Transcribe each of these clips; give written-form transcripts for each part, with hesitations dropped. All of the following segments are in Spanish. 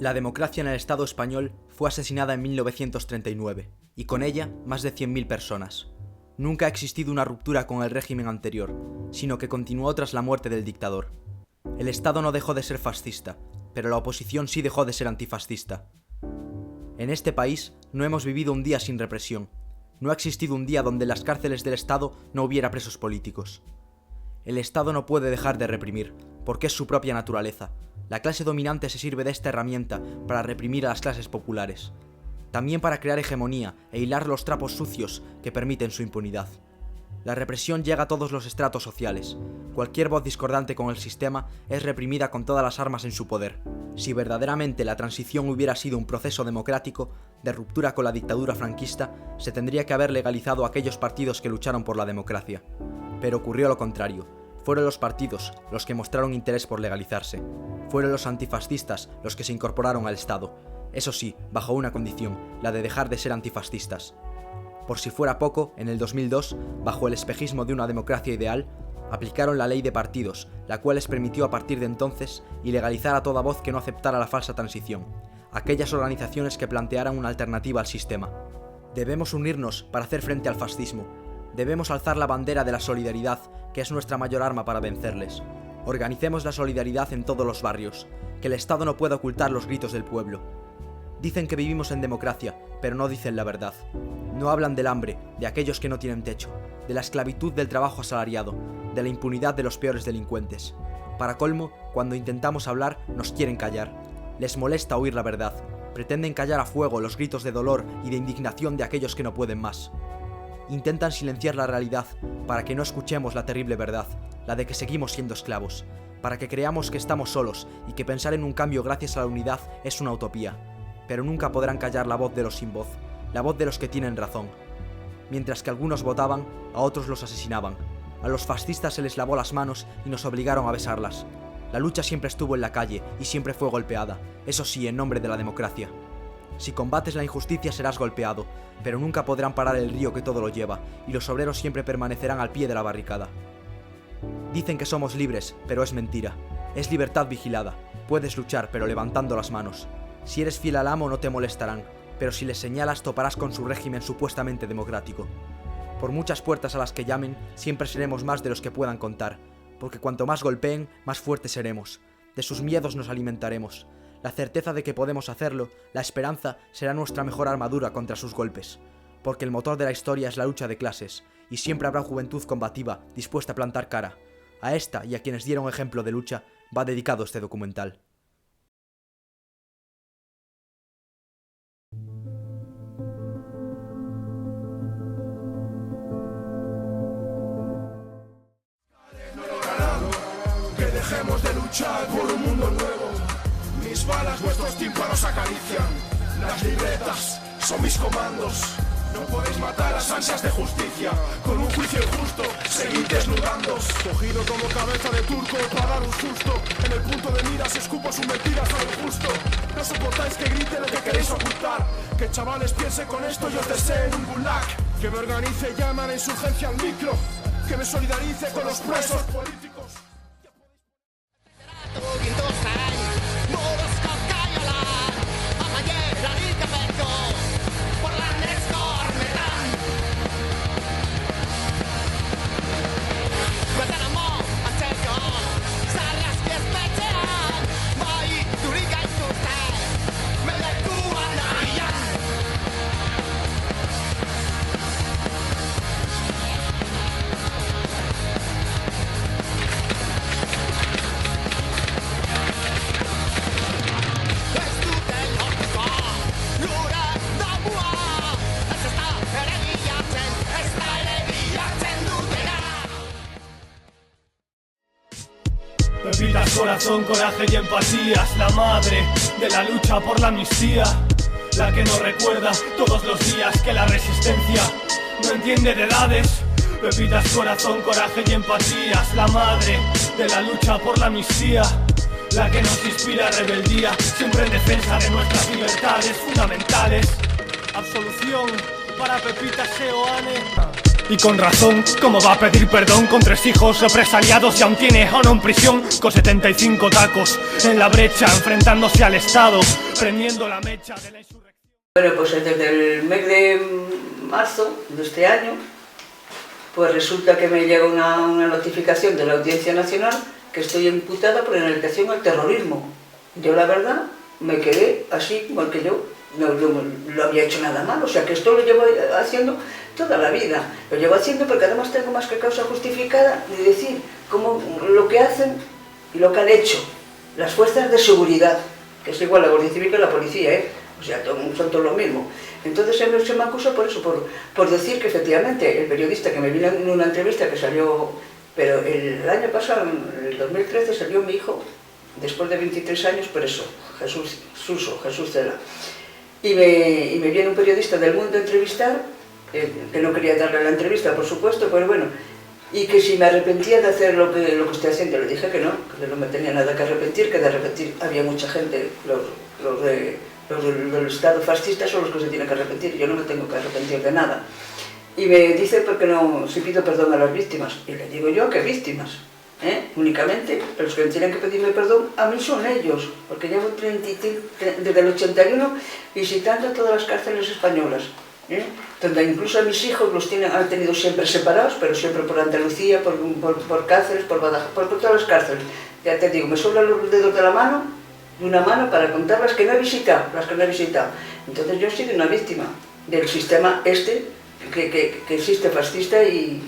La democracia en el Estado español fue asesinada en 1939, y con ella más de 100.000 personas. Nunca ha existido una ruptura con el régimen anterior, sino que continuó tras la muerte del dictador. El Estado no dejó de ser fascista, pero la oposición sí dejó de ser antifascista. En este país no hemos vivido un día sin represión. No ha existido un día donde en las cárceles del Estado no hubiera presos políticos. El Estado no puede dejar de reprimir, porque es su propia naturaleza. La clase dominante se sirve de esta herramienta para reprimir a las clases populares. También para crear hegemonía e hilar los trapos sucios que permiten su impunidad. La represión llega a todos los estratos sociales. Cualquier voz discordante con el sistema es reprimida con todas las armas en su poder. Si verdaderamente la transición hubiera sido un proceso democrático, de ruptura con la dictadura franquista, se tendría que haber legalizado a aquellos partidos que lucharon por la democracia. Pero ocurrió lo contrario. Fueron los partidos los que mostraron interés por legalizarse. Fueron los antifascistas los que se incorporaron al Estado. Eso sí, bajo una condición, la de dejar de ser antifascistas. Por si fuera poco, en el 2002, bajo el espejismo de una democracia ideal, aplicaron la ley de partidos, la cual les permitió a partir de entonces ilegalizar a toda voz que no aceptara la falsa transición, aquellas organizaciones que plantearan una alternativa al sistema. Debemos unirnos para hacer frente al fascismo. Debemos alzar la bandera de la solidaridad, que es nuestra mayor arma para vencerles. Organicemos la solidaridad en todos los barrios, que el Estado no puede ocultar los gritos del pueblo. Dicen que vivimos en democracia, pero no dicen la verdad. No hablan del hambre, de aquellos que no tienen techo, de la esclavitud del trabajo asalariado, de la impunidad de los peores delincuentes. Para colmo, cuando intentamos hablar, nos quieren callar. Les molesta oír la verdad. Pretenden callar a fuego los gritos de dolor y de indignación de aquellos que no pueden más. Intentan silenciar la realidad para que no escuchemos la terrible verdad, la de que seguimos siendo esclavos, para que creamos que estamos solos y que pensar en un cambio gracias a la unidad es una utopía. Pero nunca podrán callar la voz de los sin voz, la voz de los que tienen razón. Mientras que algunos votaban, a otros los asesinaban. A los fascistas se les lavó las manos y nos obligaron a besarlas. La lucha siempre estuvo en la calle y siempre fue golpeada, eso sí, en nombre de la democracia. Si combates la injusticia serás golpeado, pero nunca podrán parar el río que todo lo lleva, y los obreros siempre permanecerán al pie de la barricada. Dicen que somos libres, pero es mentira. Es libertad vigilada. Puedes luchar, pero levantando las manos. Si eres fiel al amo no te molestarán, pero si les señalas toparás con su régimen supuestamente democrático. Por muchas puertas a las que llamen, siempre seremos más de los que puedan contar, porque cuanto más golpeen, más fuertes seremos. De sus miedos nos alimentaremos. La certeza de que podemos hacerlo, la esperanza, será nuestra mejor armadura contra sus golpes. Porque el motor de la historia es la lucha de clases, y siempre habrá juventud combativa, dispuesta a plantar cara. A esta y a quienes dieron ejemplo de lucha, va dedicado este documental. Que dejemos de luchar por un mundo nuevo. Mis balas vuestros tímpanos acarician. Las libretas son mis comandos. No podéis matar las ansias de justicia. Con un juicio injusto, seguid desnudándoos. Cogido como cabeza de turco para dar un susto. En el punto de mira se escupo sus mentiras a lo justo. No soportáis que grite lo que queréis ocultar. Que chavales piense con esto y os deseen un gulag. Que me organice, llaman a insurgencia al micro. Que me solidarice con los presos políticos. Pepitas, corazón, coraje y empatías, la madre de la lucha por la amnistía, la que nos recuerda todos los días que la resistencia no entiende de edades. Pepitas, corazón, coraje y empatías, la madre de la lucha por la amnistía, la que nos inspira rebeldía, siempre en defensa de nuestras libertades fundamentales. Absolución para Pepitas Seoane. Y con razón, ¿cómo va a pedir perdón con 3 hijos represaliados y aún tiene a uno en prisión? Con 75 tacos en la brecha, enfrentándose al Estado, prendiendo la mecha de la insurrección. Bueno, pues desde el mes de marzo de este año, pues resulta que me llega una notificación de la Audiencia Nacional que estoy imputada por enaltecimiento al terrorismo. Yo la verdad me quedé así, como que yo no lo había hecho nada mal, o sea que esto lo llevo haciendo toda la vida. Lo llevo haciendo porque además tengo más que causa justificada de decir cómo lo que hacen y lo que han hecho las fuerzas de seguridad, que es igual la Guardia Civil que la policía, o sea, son todo lo mismo. Entonces se me acusa por eso, por decir que efectivamente el periodista que me vino en una entrevista que salió, pero el año pasado, en el 2013, salió mi hijo, después de 23 años, preso, Jesús Cela. Y me viene un periodista del Mundo a entrevistar, que no quería darle la entrevista, por supuesto, pero bueno, y que si me arrepentía de hacer lo que estoy haciendo. Le dije que no me tenía nada que arrepentir, que de arrepentir había mucha gente, los del Estado fascista son los que se tienen que arrepentir, yo no me tengo que arrepentir de nada. Y me dice, ¿por qué no, si pido perdón a las víctimas? Y le digo yo, ¿qué víctimas? Únicamente los que tienen que pedirme perdón a mí son ellos, porque llevo desde el 81 visitando todas las cárceles españolas, donde incluso a mis hijos los han tenido siempre separados, pero siempre por Andalucía, por cárceles, por Badajoz, por todas las cárceles. Ya te digo, me sobran los dedos de una mano para contar las que no he visitado, Entonces yo soy una víctima del sistema que existe, fascista y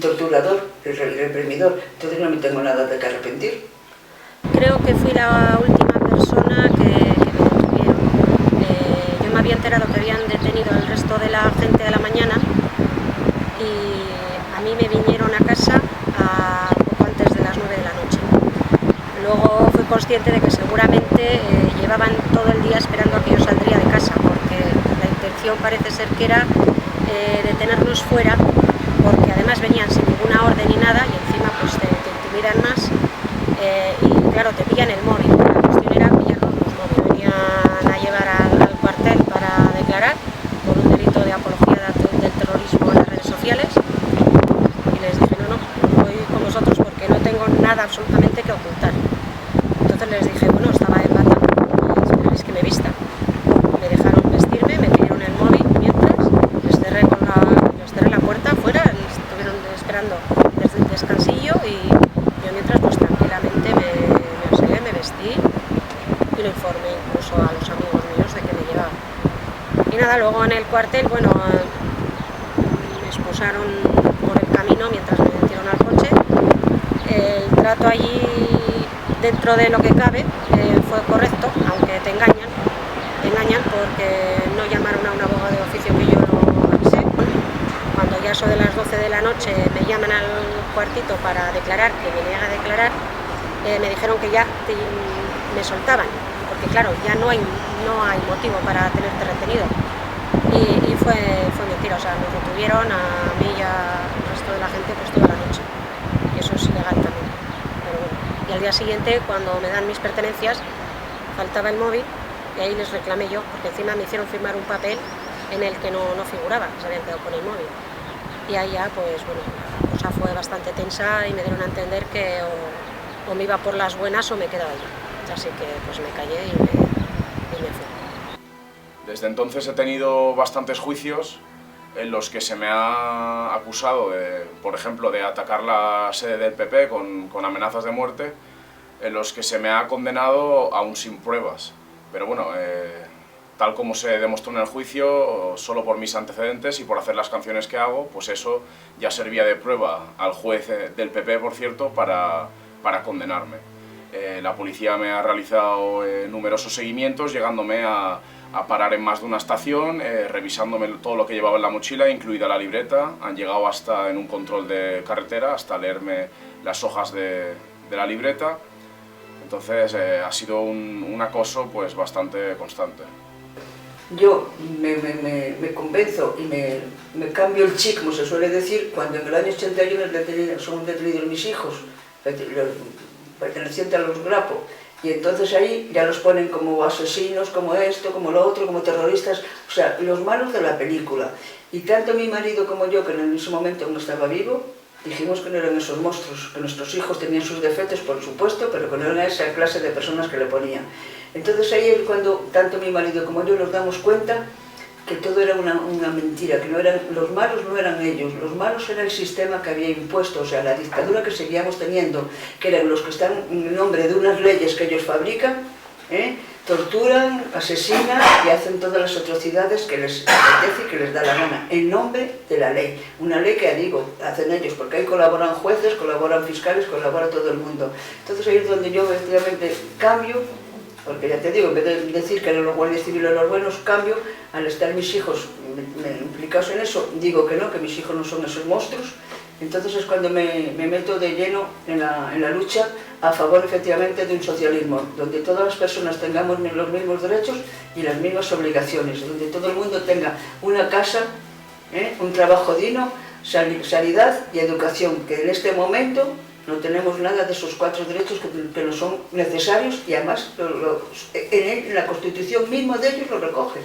torturador, reprimidor. Entonces no me tengo nada de que arrepentir. Creo que fui la última persona que me detuvieron. Yo me había enterado que habían detenido al resto de la gente de la mañana y a mí me vinieron a casa poco antes de las 9 de la noche. Luego fui consciente de que seguramente llevaban todo el día esperando a que yo saldría de casa, porque la intención parece ser que era detenernos fuera, porque además venían sin ninguna orden ni nada y encima pues te intimidan más y claro, te pillan el móvil. La cuestión era pillarnos los móviles. Venían a llevar al cuartel para declarar por un delito de apología del terrorismo en las redes sociales y les dije no voy con vosotros porque no tengo nada absolutamente que ocultar. Entonces les dije, bueno, estaba en bata, es que me vistan. Me dejaron vestirme, me pidieron el móvil mientras les cerré la puerta afuera, estuvieron esperando desde el descansillo y yo mientras pues tranquilamente me asegué, me vestí y lo informé incluso a los amigos míos de que me llevaba. Y nada, luego en el cuartel, bueno, me esposaron por el camino mientras me metieron al coche. El trato allí, dentro de lo que cabe, fue correcto, aunque te engañan porque no llamaron a un abogado de oficio que yo no avisé. Cuando ya son de las 12 de la noche me llaman al cuartito para declarar, que me niega a declarar, me dijeron que ya me soltaban, porque claro, ya no hay motivo para tenerte retenido. Y fue mentira, o sea, nos retuvieron a mí y al resto de la gente pues toda la noche. Y eso es ilegal también. Pero bueno. Y al día siguiente, cuando me dan mis pertenencias, faltaba el móvil y ahí les reclamé yo, porque encima me hicieron firmar un papel en el que no figuraba, se habían quedado con el móvil. Y ahí ya, pues bueno, la cosa fue bastante tensa y me dieron a entender que o me iba por las buenas o me quedaba allí. Así que pues me callé y me fui. Desde entonces he tenido bastantes juicios en los que se me ha acusado, por ejemplo, de atacar la sede del PP con amenazas de muerte, en los que se me ha condenado aún sin pruebas. Pero bueno, tal como se demostró en el juicio, solo por mis antecedentes y por hacer las canciones que hago, pues eso ya servía de prueba al juez del PP, por cierto, para condenarme. La policía me ha realizado numerosos seguimientos, llegándome a parar en más de una estación, revisándome todo lo que llevaba en la mochila, incluida la libreta. Han llegado hasta, en un control de carretera, hasta leerme las hojas de la libreta. Entonces ha sido un acoso pues bastante constante. Yo me convenzo y me cambio el chip, como se suele decir, cuando en el año 81 son detenidos mis hijos, pertenecientes a los Grapo, Y entonces ahí ya los ponen como asesinos, como esto, como lo otro, como terroristas, o sea, los malos de la película. Y tanto mi marido como yo, que en ese momento no estaba vivo, dijimos que no eran esos monstruos, que nuestros hijos tenían sus defectos, por supuesto, pero que no eran esa clase de personas que le ponían. Entonces ahí es cuando tanto mi marido como yo nos damos cuenta que todo era una mentira, que no eran, los malos no eran ellos, los malos era el sistema que había impuesto, o sea, la dictadura que seguíamos teniendo, que eran los que están en nombre de unas leyes que ellos fabrican, torturan, asesinan y hacen todas las atrocidades que les apetece y que les da la gana, en nombre de la ley. Una ley que, digo, hacen ellos, porque ahí colaboran jueces, colaboran fiscales, colabora todo el mundo. Entonces ahí es donde yo efectivamente cambio, porque ya te digo, en vez de decir que eran los guardias civiles los buenos, cambio, al estar mis hijos implicados en eso, digo que no, que mis hijos no son esos monstruos. Entonces es cuando me meto de lleno en la lucha a favor efectivamente de un socialismo, donde todas las personas tengamos los mismos derechos y las mismas obligaciones, donde todo el mundo tenga una casa, un trabajo digno, sanidad y educación, que en este momento no tenemos nada de esos 4 derechos que nos son necesarios y además en la Constitución misma de ellos lo recogen.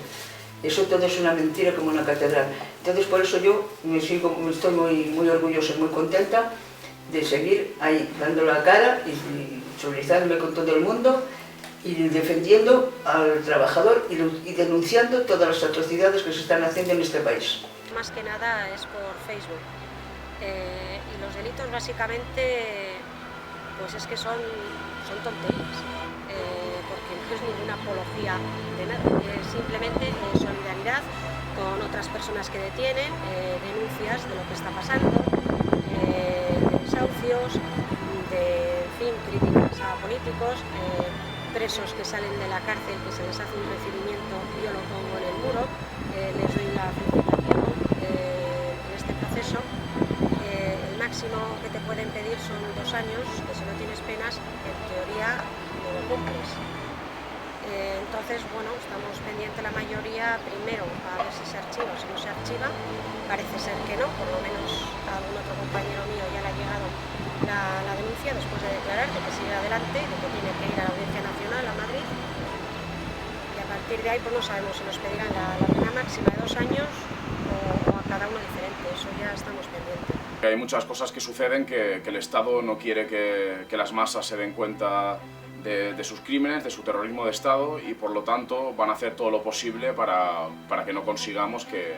Eso todo es una mentira como una catedral. Entonces por eso yo estoy muy orgullosa y muy contenta de seguir ahí, dando la cara y solidarizándome con todo el mundo y defendiendo al trabajador y denunciando todas las atrocidades que se están haciendo en este país. Más que nada es por Facebook. Y los delitos básicamente pues es que son tonterías, porque no es ninguna apología de nada, es simplemente solidaridad con otras personas que detienen, denuncias de lo que está pasando, desahucios, en fin, críticas a políticos, presos que salen de la cárcel, que se les hace un recibimiento, yo lo pongo en el muro, les doy la felicitación en este proceso. El máximo que te pueden pedir son 2 años, que si no tienes penas, en teoría no lo cumples. Entonces, bueno, estamos pendientes la mayoría, primero, a ver si se archiva o si no se archiva. Parece ser que no, por lo menos a algún otro compañero mío ya le ha llegado la denuncia después de declarar de que sigue adelante, de que tiene que ir a la Audiencia Nacional a Madrid. Y a partir de ahí, pues no sabemos si nos pedirán la pena máxima de 2 años o a cada uno diferente, eso ya estamos pendientes. Hay muchas cosas que suceden que el Estado no quiere que las masas se den cuenta de sus crímenes, de su terrorismo de Estado, y por lo tanto van a hacer todo lo posible para que no consigamos que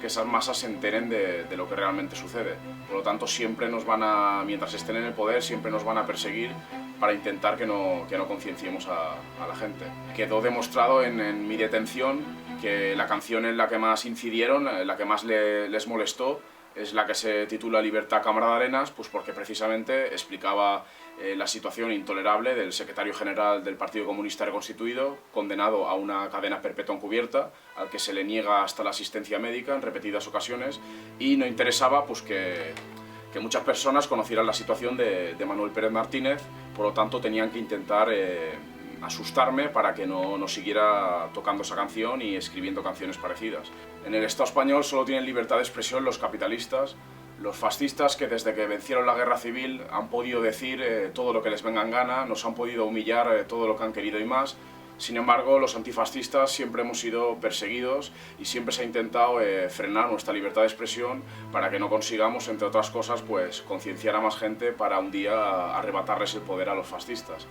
esas masas se enteren de lo que realmente sucede. Por lo tanto, siempre nos van a, mientras estén en el poder, siempre nos van a perseguir para intentar que no concienciemos a la gente. Quedó demostrado en mi detención que la canción en la que más incidieron, la que más les molestó, es la que se titula Libertad Cámara de Arenas, pues porque precisamente explicaba la situación intolerable del secretario general del Partido Comunista Reconstituido, condenado a una cadena perpetua encubierta, al que se le niega hasta la asistencia médica en repetidas ocasiones, y no interesaba pues que muchas personas conocieran la situación de Manuel Pérez Martínez, por lo tanto tenían que intentar asustarme para que no siguiera tocando esa canción y escribiendo canciones parecidas. En el Estado español solo tienen libertad de expresión los capitalistas, los fascistas, que desde que vencieron la guerra civil han podido decir todo lo que les venga en gana, nos han podido humillar todo lo que han querido y más. Sin embargo, los antifascistas siempre hemos sido perseguidos y siempre se ha intentado frenar nuestra libertad de expresión para que no consigamos, entre otras cosas, pues concienciar a más gente para un día arrebatarles el poder a los fascistas.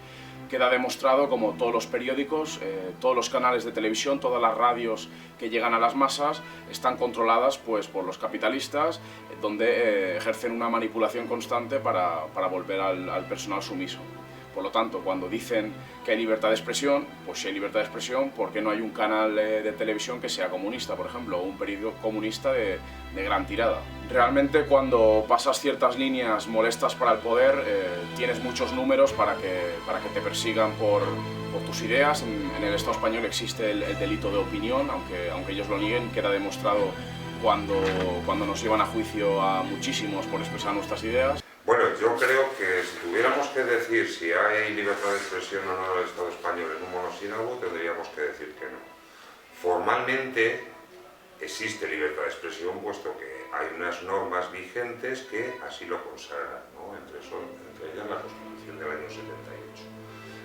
Queda demostrado como todos los periódicos, todos los canales de televisión, todas las radios que llegan a las masas están controladas pues, por los capitalistas, donde ejercen una manipulación constante para volver al personal sumiso. Por lo tanto, cuando dicen que hay libertad de expresión, pues si hay libertad de expresión, ¿por qué no hay un canal de televisión que sea comunista, por ejemplo, o un periódico comunista de gran tirada? Realmente, cuando pasas ciertas líneas molestas para el poder, tienes muchos números para que te persigan por tus ideas. En el Estado español existe el delito de opinión, aunque ellos lo nieguen, queda demostrado cuando nos llevan a juicio a muchísimos por expresar nuestras ideas. Bueno, yo creo que si tuviéramos que decir si hay libertad de expresión o no en el Estado español en un monosílabo, tendríamos que decir que no. Formalmente existe libertad de expresión, puesto que hay unas normas vigentes que así lo consagran, ¿no? Entre ellas la Constitución del año 78.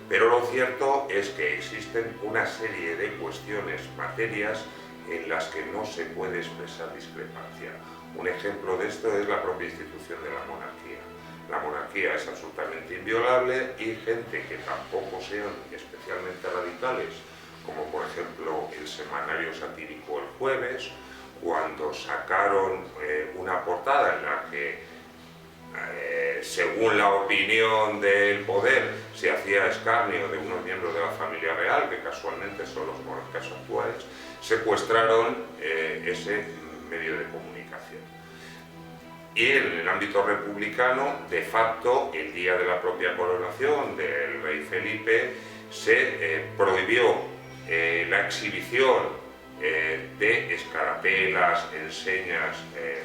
Pero lo cierto es que existen una serie de cuestiones, materias, en las que no se puede expresar discrepancia. Un ejemplo de esto es la propia institución de la monarquía. La monarquía es absolutamente inviolable y gente que tampoco sean especialmente radicales, como por ejemplo el semanario satírico El Jueves, cuando sacaron una portada en la que, según la opinión del poder, se hacía escarnio de unos miembros de la familia real, que casualmente son los monarcas actuales, secuestraron ese medio de comunicación. Y en el ámbito republicano, de facto, el día de la propia coronación del rey Felipe, se prohibió la exhibición de escarapelas, enseñas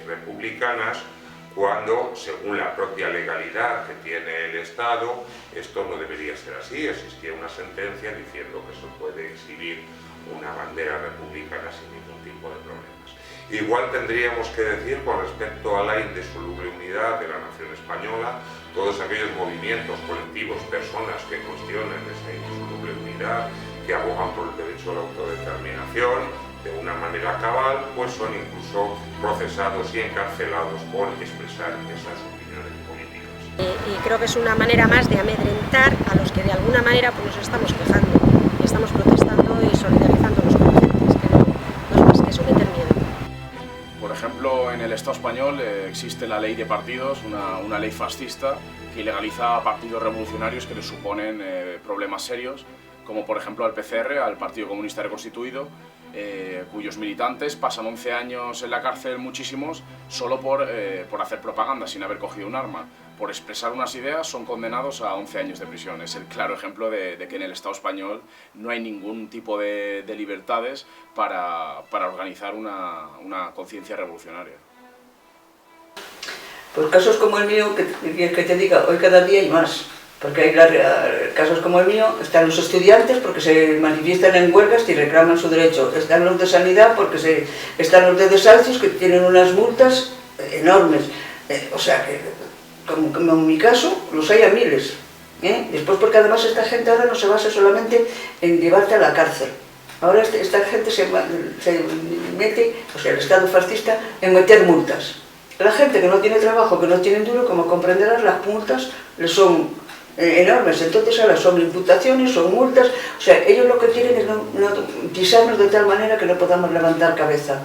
republicanas, cuando, según la propia legalidad que tiene el Estado, esto no debería ser así. Existía una sentencia diciendo que se puede exhibir una bandera republicana sin ningún tipo de problemas. Igual tendríamos que decir con respecto a la indisoluble unidad de la nación española, todos aquellos movimientos colectivos, personas que cuestionan esa indisoluble unidad, que abogan por el derecho a la autodeterminación de una manera cabal, pues son incluso procesados y encarcelados por expresar esas opiniones políticas. Y creo que es una manera más de amedrentar a los que de alguna manera pues, nos estamos quejando, y estamos protestando y solidarizándonos con la gente, es que no es más que someter miedo. Por ejemplo, en el Estado español existe la ley de partidos, una ley fascista que ilegaliza a partidos revolucionarios que les suponen problemas serios, como por ejemplo al PCR, al Partido Comunista Reconstituido, cuyos militantes pasan 11 años en la cárcel, muchísimos, solo por hacer propaganda sin haber cogido un arma. Por expresar unas ideas son condenados a 11 años de prisión. Es el claro ejemplo de que en el Estado español no hay ningún tipo de libertades para organizar una conciencia revolucionaria. Pues casos como el mío, que te diga, hoy cada día hay más. Porque hay casos como el mío, están los estudiantes porque se manifiestan en huelgas y reclaman su derecho, están los de sanidad porque están los de desahucios que tienen unas multas enormes. O sea que, como en mi caso, los hay a miles. Después porque además esta gente ahora no se basa solamente en llevarte a la cárcel. Ahora esta gente se mete, o sea el Estado fascista, en meter multas. La gente que no tiene trabajo, que no tiene duro, como comprenderás, las multas les son enormes, entonces ahora son imputaciones, son multas, o sea, ellos lo que quieren es no pisarnos de tal manera que no podamos levantar cabeza.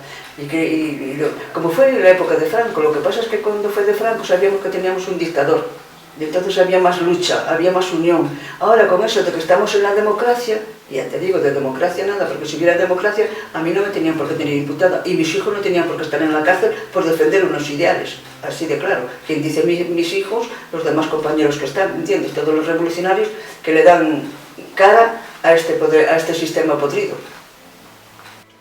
Como fue en la época de Franco, lo que pasa es que cuando fue de Franco sabíamos que teníamos un dictador, y entonces había más lucha, había más unión. Ahora con eso de que estamos en la democracia, ya te digo, de democracia nada, porque si hubiera democracia a mí no me tenían por qué tener imputada y mis hijos no tenían por qué estar en la cárcel por defender unos ideales, así de claro. Quien dice mis hijos, los demás compañeros que están, ¿entiendes? Todos los revolucionarios que le dan cara a este sistema podrido.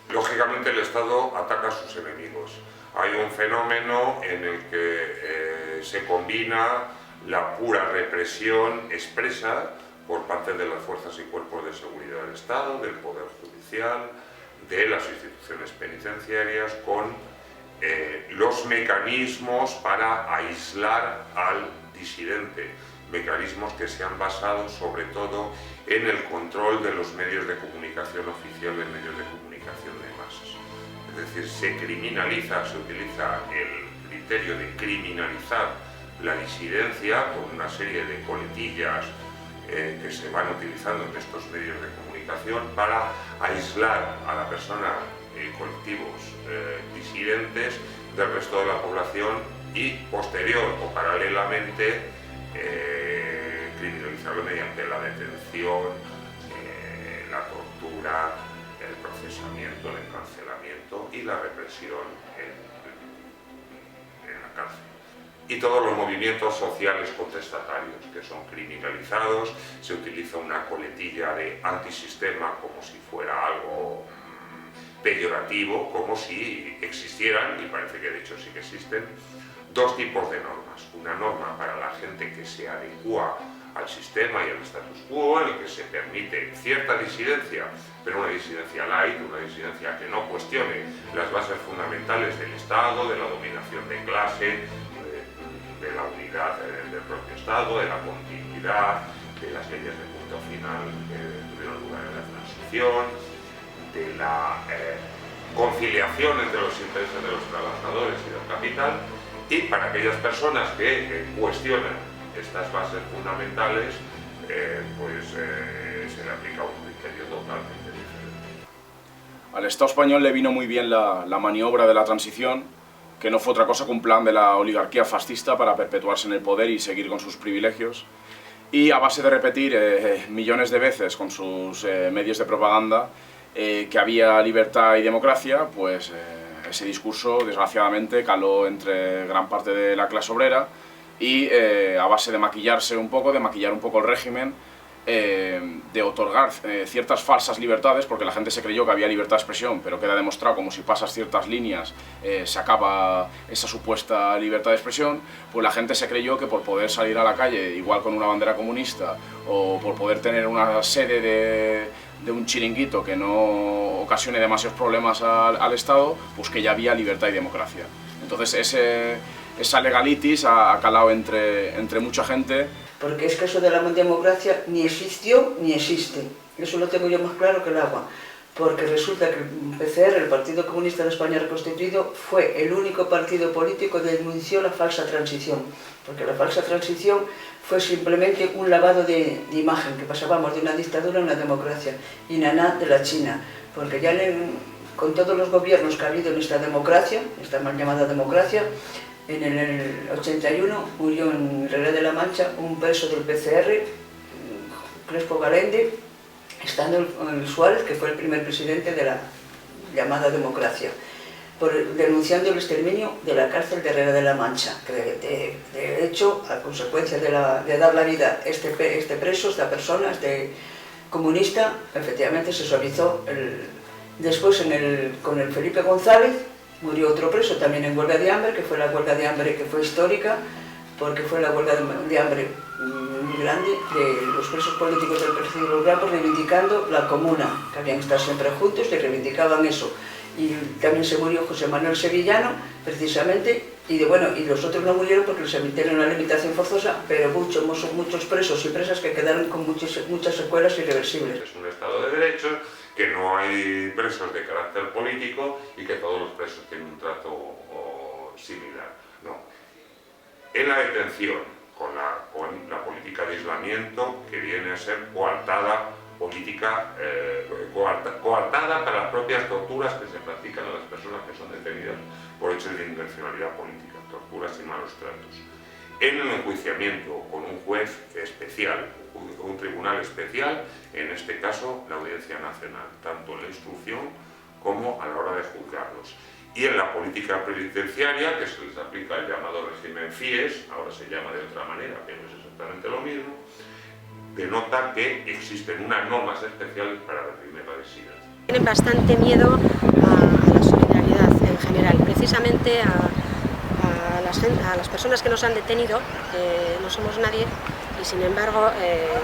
Lógicamente el Estado ataca a sus enemigos. Hay un fenómeno en el que se combina la pura represión expresa por parte de las fuerzas y cuerpos de seguridad del Estado, del Poder Judicial, de las instituciones penitenciarias, con los mecanismos para aislar al disidente, mecanismos que se han basado sobre todo en el control de los medios de comunicación oficiales, medios de comunicación de masas. Es decir, se criminaliza, se utiliza el criterio de criminalizar la disidencia con una serie de coletillas que se van utilizando en estos medios de comunicación para aislar a la persona, colectivos disidentes del resto de la población y posterior o paralelamente criminalizarlo mediante la detención, la tortura, el procesamiento, el encarcelamiento y la represión en la cárcel. Y todos los movimientos sociales contestatarios que son criminalizados, se utiliza una coletilla de antisistema como si fuera algo peyorativo, como si existieran, y parece que de hecho sí que existen, dos tipos de normas. Una norma para la gente que se adecua al sistema y al status quo, en el que se permite cierta disidencia, pero una disidencia light, una disidencia que no cuestione las bases fundamentales del Estado, de la dominación de clase, de la unidad del propio Estado, de la continuidad, de las leyes de punto final que tuvieron lugar en la transición, de la conciliación entre los intereses de los trabajadores y del capital, y para aquellas personas que cuestionan estas bases fundamentales, se le aplica un criterio totalmente diferente. Al Estado español le vino muy bien la maniobra de la transición, que no fue otra cosa que un plan de la oligarquía fascista para perpetuarse en el poder y seguir con sus privilegios. Y a base de repetir millones de veces con sus medios de propaganda que había libertad y democracia, pues ese discurso desgraciadamente caló entre gran parte de la clase obrera y a base de maquillarse un poco, de maquillar un poco el régimen, de otorgar ciertas falsas libertades, porque la gente se creyó que había libertad de expresión, pero queda demostrado como si pasas ciertas líneas se acaba esa supuesta libertad de expresión, pues la gente se creyó que por poder salir a la calle igual con una bandera comunista o por poder tener una sede de un chiringuito que no ocasione demasiados problemas al Estado, pues que ya había libertad y democracia. Entonces esa legalitis ha calado entre mucha gente. Porque es que eso de la democracia ni existió ni existe. Eso lo tengo yo más claro que el agua. Porque resulta que el PCR, el Partido Comunista de España Reconstituido, fue el único partido político que denunció la falsa transición. Porque la falsa transición fue simplemente un lavado de imagen, que pasábamos de una dictadura a una democracia. Y nada de la China. Porque ya con todos los gobiernos que ha habido en esta democracia, esta mal llamada democracia, en el 81 murió en Herrera de la Mancha un preso del PCR, Crespo Galende, estando en Suárez, que fue el primer presidente de la llamada democracia, denunciando el exterminio de la cárcel de Herrera de la Mancha, que de hecho, a consecuencia de dar la vida a este preso, esta persona, este comunista, efectivamente se suavizó. Después con el Felipe González, murió otro preso también en huelga de hambre, que fue la huelga de hambre que fue histórica, porque fue la huelga de hambre muy grande de los presos políticos del Partido de los Grampos, reivindicando la comuna, que habían estado siempre juntos y reivindicaban eso. Y también se murió José Manuel Sevillano, precisamente, y los otros no murieron porque les emitieron una limitación forzosa, pero muchos presos y presas que quedaron con muchas secuelas irreversibles. Es un Estado de Derecho, que no hay presos de carácter político y que todos los presos tienen un trato similar. No. En la detención, con la política de aislamiento, que viene a ser coartada para las propias torturas que se practican a las personas que son detenidas por hechos de intencionalidad política, torturas y malos tratos. En el enjuiciamiento con un juez especial, un tribunal especial, en este caso la Audiencia Nacional, tanto en la instrucción como a la hora de juzgarlos. Y en la política penitenciaria, que se les aplica el llamado régimen FIES, ahora se llama de otra manera, pero es exactamente lo mismo, denota que existen unas normas especiales para reprimir la disidencia. Tienen bastante miedo a la solidaridad en general, precisamente a las personas que nos han detenido, que no somos nadie, y sin embargo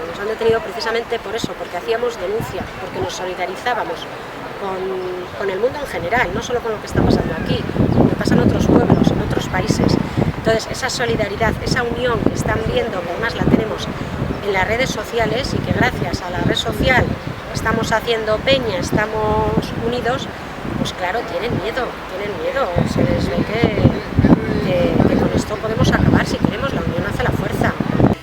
nos han detenido precisamente por eso, porque hacíamos denuncia, porque nos solidarizábamos con el mundo en general, no solo con lo que está pasando aquí, lo que pasa en otros pueblos, en otros países. Entonces esa solidaridad, esa unión que están viendo, que además la tenemos en las redes sociales y que gracias a la red social estamos haciendo peña, estamos unidos, pues claro, tienen miedo, se les ve que con esto podemos acabar, si queremos, la unión hace la fuerza.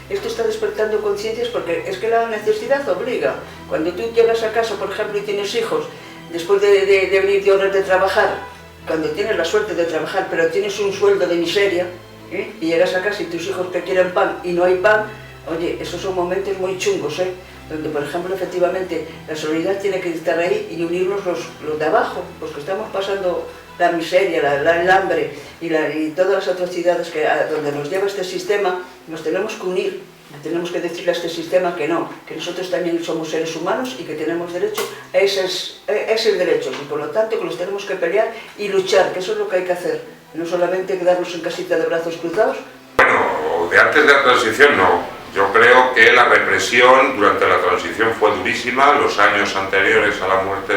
Esto está despertando conciencias porque es que la necesidad obliga. Cuando tú llegas a casa, por ejemplo, y tienes hijos, después de venir de horas de trabajar, cuando tienes la suerte de trabajar, pero tienes un sueldo de miseria, y llegas a casa y tus hijos te quieren pan y no hay pan, oye, esos son momentos muy chungos, donde, por ejemplo, efectivamente, la solidaridad tiene que estar ahí y unirnos los de abajo, los que estamos pasando la miseria, el hambre y todas las atrocidades donde nos lleva este sistema, nos tenemos que unir, tenemos que decirle a este sistema que no, que nosotros también somos seres humanos y que tenemos derecho a esos derechos, y por lo tanto que los tenemos que pelear y luchar, que eso es lo que hay que hacer, no solamente quedarnos en casita de brazos cruzados. Bueno, de antes de la transición no. Yo creo que la represión durante la transición fue durísima. Los años anteriores a la muerte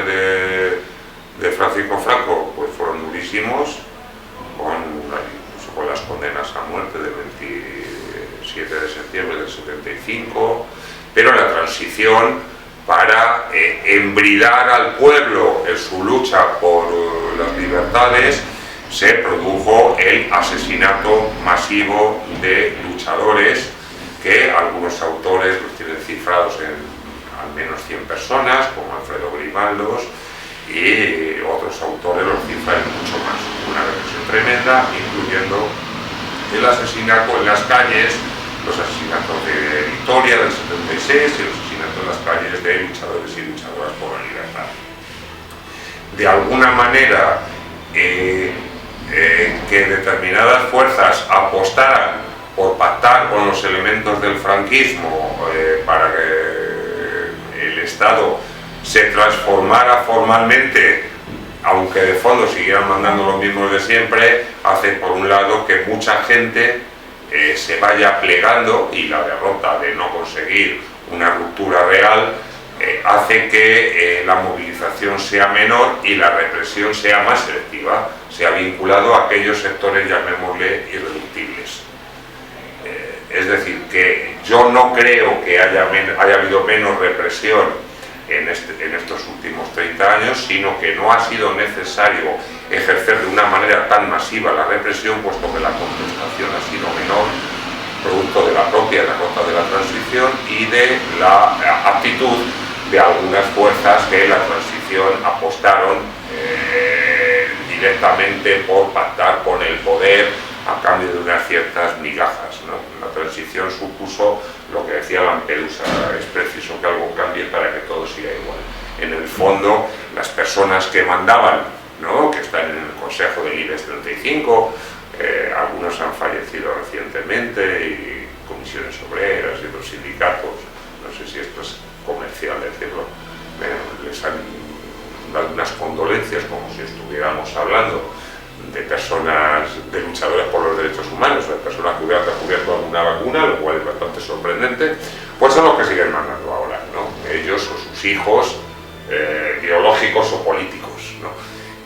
de Francisco Franco pues fueron durísimos, con las condenas a muerte del 27 de septiembre del 75, pero la transición para embridar al pueblo en su lucha por las libertades se produjo el asesinato masivo de luchadores que algunos autores los tienen cifrados en al menos 100 personas, como Alfredo Grimaldos, y otros autores los cifran mucho más. Una represión tremenda, incluyendo el asesinato en las calles, los asesinatos de Vitoria del 76 y los asesinatos en las calles de luchadores y luchadoras por la libertad. De alguna manera, que determinadas fuerzas apostaran por pactar con los elementos del franquismo para que el Estado se transformara formalmente, aunque de fondo siguieran mandando los mismos de siempre, hace por un lado que mucha gente se vaya plegando, y la derrota de no conseguir una ruptura real hace que la movilización sea menor y la represión sea más selectiva, se ha vinculado a aquellos sectores, llamémosle, irreductibles. Es decir, que yo no creo que haya habido menos represión en estos últimos 30 años, sino que no ha sido necesario ejercer de una manera tan masiva la represión, puesto que la contestación ha sido menor, producto de la propia derrota de la transición y de la actitud de algunas fuerzas que en la transición apostaron directamente por pactar con el poder a cambio de unas ciertas migajas, ¿no? La transición supuso lo que decía Lampedusa: es preciso que algo cambie para que todo siga igual. En el fondo, las personas que mandaban, ¿no?, que están en el Consejo del IBEX 35, algunos han fallecido recientemente, y comisiones obreras y otros sindicatos, no sé si esto es comercial decirlo, les han dado unas condolencias como si estuviéramos hablando de personas, de luchadores por los derechos humanos, de personas que hubieran descubierto alguna vacuna, lo cual es bastante sorprendente. Pues son los que siguen mandando ahora, ¿no? Ellos o sus hijos, biológicos o políticos, ¿no?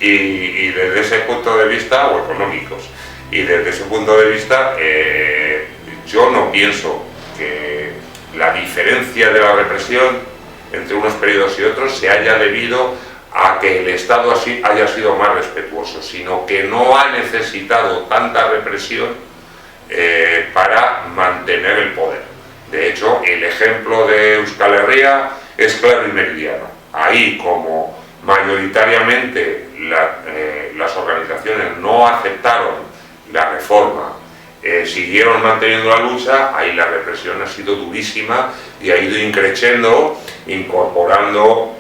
Y desde ese punto de vista, o económicos, y desde ese punto de vista yo no pienso que la diferencia de la represión entre unos periodos y otros se haya debido a que el Estado así haya sido más respetuoso, sino que no ha necesitado tanta represión para mantener el poder. De hecho, el ejemplo de Euskal Herria es claro y meridiano. Ahí, como mayoritariamente las organizaciones no aceptaron la reforma, siguieron manteniendo la lucha, ahí la represión ha sido durísima y ha ido increciendo, incorporando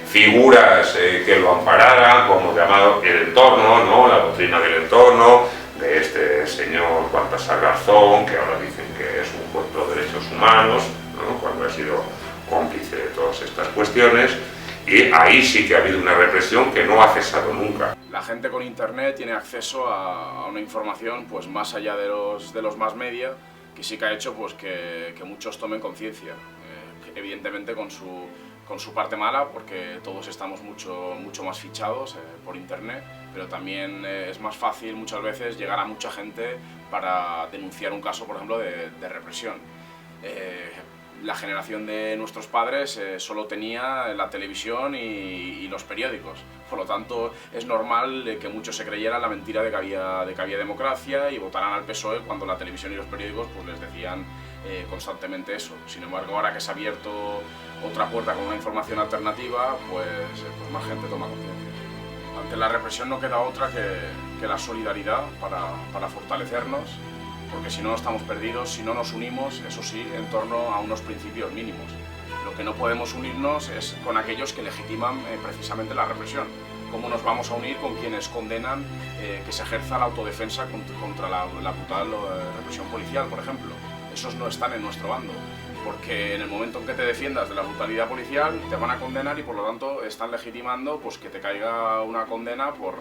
figuras que lo ampararan, como llamado el entorno, ¿no?, la doctrina del entorno, de este señor Baltasar Garzón, que ahora dicen que es un juez de derechos humanos, ¿no?, cuando ha sido cómplice de todas estas cuestiones. Y ahí sí que ha habido una represión que no ha cesado nunca. La gente con internet tiene acceso a una información pues más allá de los más media, que sí que ha hecho pues que muchos tomen conciencia, evidentemente con su parte mala, porque todos estamos mucho más fichados por internet, pero también es más fácil muchas veces llegar a mucha gente para denunciar un caso, por ejemplo, de represión. La generación de nuestros padres solo tenía la televisión y los periódicos. Por lo tanto, es normal que muchos se creyeran la mentira de que había democracia y votaran al PSOE cuando la televisión y los periódicos pues, les decían constantemente eso. Sin embargo, ahora que se ha abierto otra puerta con una información alternativa, pues más gente toma conciencia. Ante la represión no queda otra que la solidaridad para fortalecernos, porque si no estamos perdidos, si no nos unimos, eso sí, en torno a unos principios mínimos. Lo que no podemos unirnos es con aquellos que legitiman precisamente la represión. ¿Cómo nos vamos a unir con quienes condenan que se ejerza la autodefensa contra la brutal represión policial, por ejemplo? Esos no están en nuestro bando, porque en el momento en que te defiendas de la brutalidad policial te van a condenar y por lo tanto están legitimando pues, que te caiga una condena por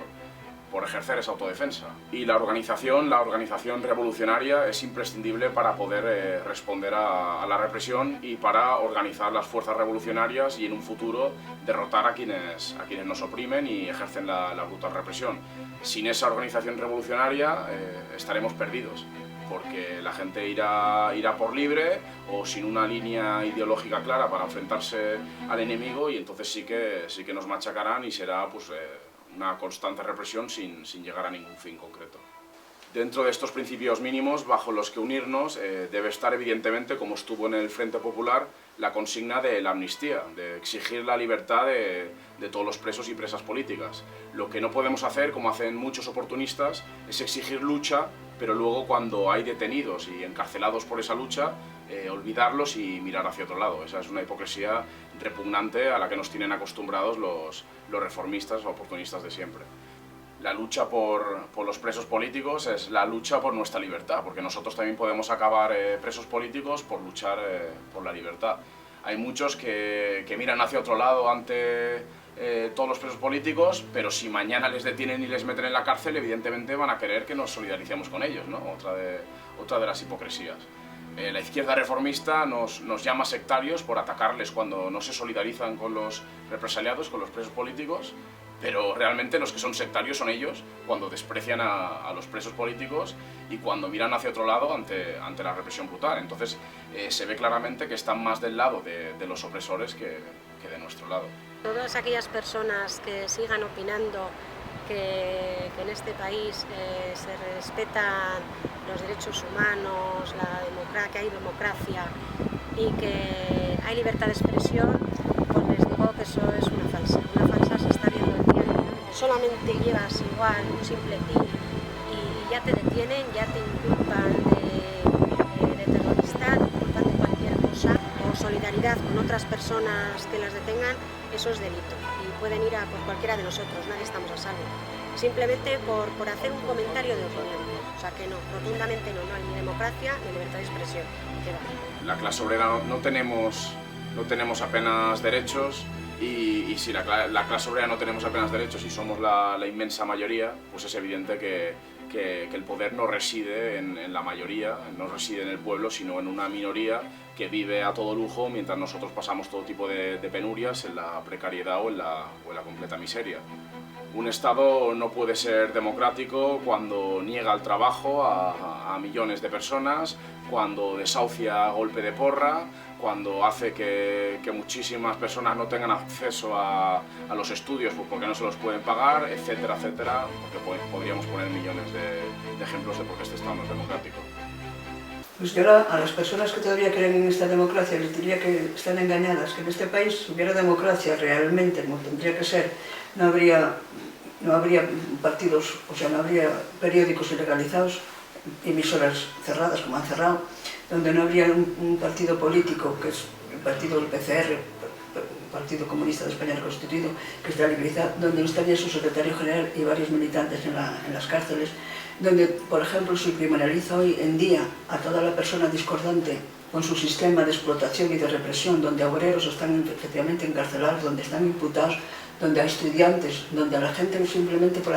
ejercer esa autodefensa. Y la organización revolucionaria es imprescindible para poder responder a la represión y para organizar las fuerzas revolucionarias y en un futuro derrotar a quienes nos oprimen y ejercen la brutal represión. Sin esa organización revolucionaria estaremos perdidos. porque la gente irá por libre o sin una línea ideológica clara para enfrentarse al enemigo, y entonces sí que nos machacarán y será pues, una constante represión sin llegar a ningún fin concreto. Dentro de estos principios mínimos bajo los que unirnos debe estar evidentemente, como estuvo en el Frente Popular, la consigna de la amnistía, de exigir la libertad de todos los presos y presas políticas. Lo que no podemos hacer, como hacen muchos oportunistas, es exigir lucha, pero luego cuando hay detenidos y encarcelados por esa lucha, olvidarlos y mirar hacia otro lado. Esa es una hipocresía repugnante a la que nos tienen acostumbrados los reformistas o oportunistas de siempre. La lucha por los presos políticos es la lucha por nuestra libertad, porque nosotros también podemos acabar presos políticos por luchar por la libertad. Hay muchos que miran hacia otro lado ante todos los presos políticos, pero si mañana les detienen y les meten en la cárcel, evidentemente van a querer que nos solidaricemos con ellos, ¿no? Otra de las hipocresías. La izquierda reformista nos llama sectarios por atacarles cuando no se solidarizan con los represaliados, con los presos políticos, pero realmente los que son sectarios son ellos cuando desprecian a los presos políticos y cuando miran hacia otro lado ante la represión brutal. Entonces se ve claramente que están más del lado de los opresores que de nuestro lado. Todas aquellas personas que sigan opinando que en este país se respetan los derechos humanos, que hay democracia y que hay libertad de expresión, pues les digo que eso es una falsa. Una falsa se está viendo el día a día. Solamente llevas igual un simple PIN y ya te detienen, ya te inculpan de terrorista, te inculpan de cualquier cosa, o solidaridad con otras personas que las detengan, eso es delito y pueden ir a por cualquiera de nosotros, nadie estamos a salvo. Simplemente por hacer un comentario de opinión. O sea que no, rotundamente no hay ni democracia ni libertad de expresión. La clase obrera no tenemos apenas derechos, y si la clase obrera no tenemos apenas derechos y somos la inmensa mayoría, pues es evidente que el poder no reside en la mayoría, no reside en el pueblo, sino en una minoría que vive a todo lujo mientras nosotros pasamos todo tipo de penurias en la precariedad o en la completa miseria. Un Estado no puede ser democrático cuando niega el trabajo a millones de personas, cuando desahucia a golpe de porra, cuando hace que muchísimas personas no tengan acceso a los estudios porque no se los pueden pagar, etcétera, etcétera, porque podríamos poner millones de ejemplos de por qué este Estado no es democrático. Pues yo ahora a las personas que todavía creen en esta democracia les diría que están engañadas, que en este país si hubiera democracia realmente, como tendría que ser, no habría partidos, o sea, no habría periódicos ilegalizados, emisoras cerradas como han cerrado, donde no habría un partido político, que es el partido del PCR, el Partido Comunista de España Constituido, que está liberalizado, donde no estaría su secretario general y varios militantes en las cárceles, donde, por ejemplo, se criminaliza hoy en día a toda la persona discordante con su sistema de explotación y de represión, donde obreros están efectivamente encarcelados, donde están imputados, donde hay estudiantes, donde a la gente simplemente por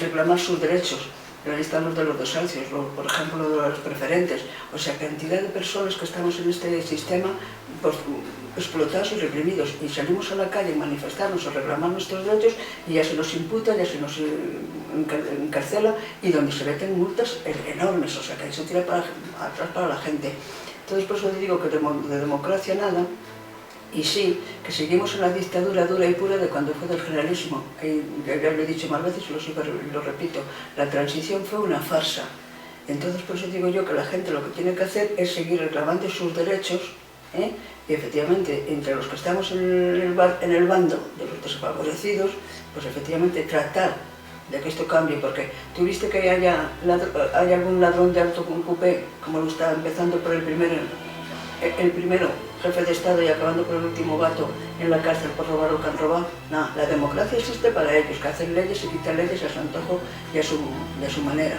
reclamar sus derechos. Pero ahí están los de los desahucios, por ejemplo, de los preferentes. O sea, cantidad de personas que estamos en este sistema pues, explotados y reprimidos. Y salimos a la calle a manifestarnos o reclamar nuestros derechos y ya se nos imputa, ya se nos encarcela y donde se meten multas enormes. O sea, que ahí se tira atrás para la gente. Entonces, por eso digo que de democracia nada. Y sí, que seguimos en la dictadura dura y pura de cuando fue del generalismo. Ya lo he dicho más veces y lo repito, la transición fue una farsa. Entonces por eso digo yo que la gente lo que tiene que hacer es seguir reclamando sus derechos, y efectivamente entre los que estamos en el bando de los desfavorecidos, pues efectivamente tratar de que esto cambie, porque tú viste que hay algún ladrón de alto cupé, como lo está empezando por el primero jefe de Estado y acabando por el último gato en la cárcel por robar lo que han robado. No, la democracia existe para ellos, que hacen leyes y quitan leyes a su antojo y a su manera.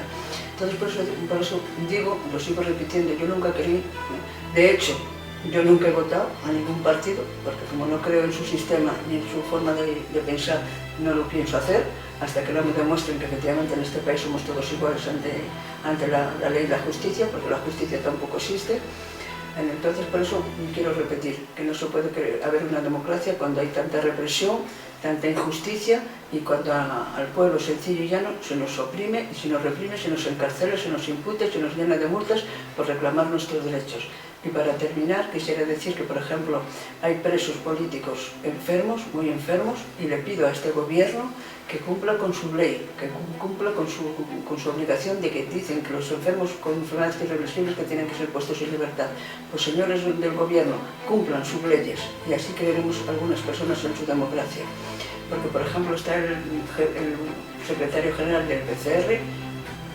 Entonces por eso digo, lo sigo repitiendo, yo nunca quería, de hecho, yo nunca he votado a ningún partido, porque como no creo en su sistema ni en su forma de pensar, no lo pienso hacer, hasta que no me demuestren que efectivamente en este país somos todos iguales ante la ley y la justicia, porque la justicia tampoco existe. Entonces, por eso quiero repetir que no se puede haber una democracia cuando hay tanta represión, tanta injusticia y cuando al pueblo sencillo y llano se nos oprime y se nos reprime, se nos encarcela, se nos impute, se nos llena de multas por reclamar nuestros derechos. Y para terminar, quisiera decir que, por ejemplo, hay presos políticos enfermos, muy enfermos, y le pido a este gobierno que cumpla con su ley, que cumpla con su obligación de que dicen que los enfermos con enfermedades irreversibles que tienen que ser puestos en libertad. Pues señores del gobierno, cumplan sus leyes y así creeremos algunas personas en su democracia. Porque, por ejemplo, está el secretario general del PCR,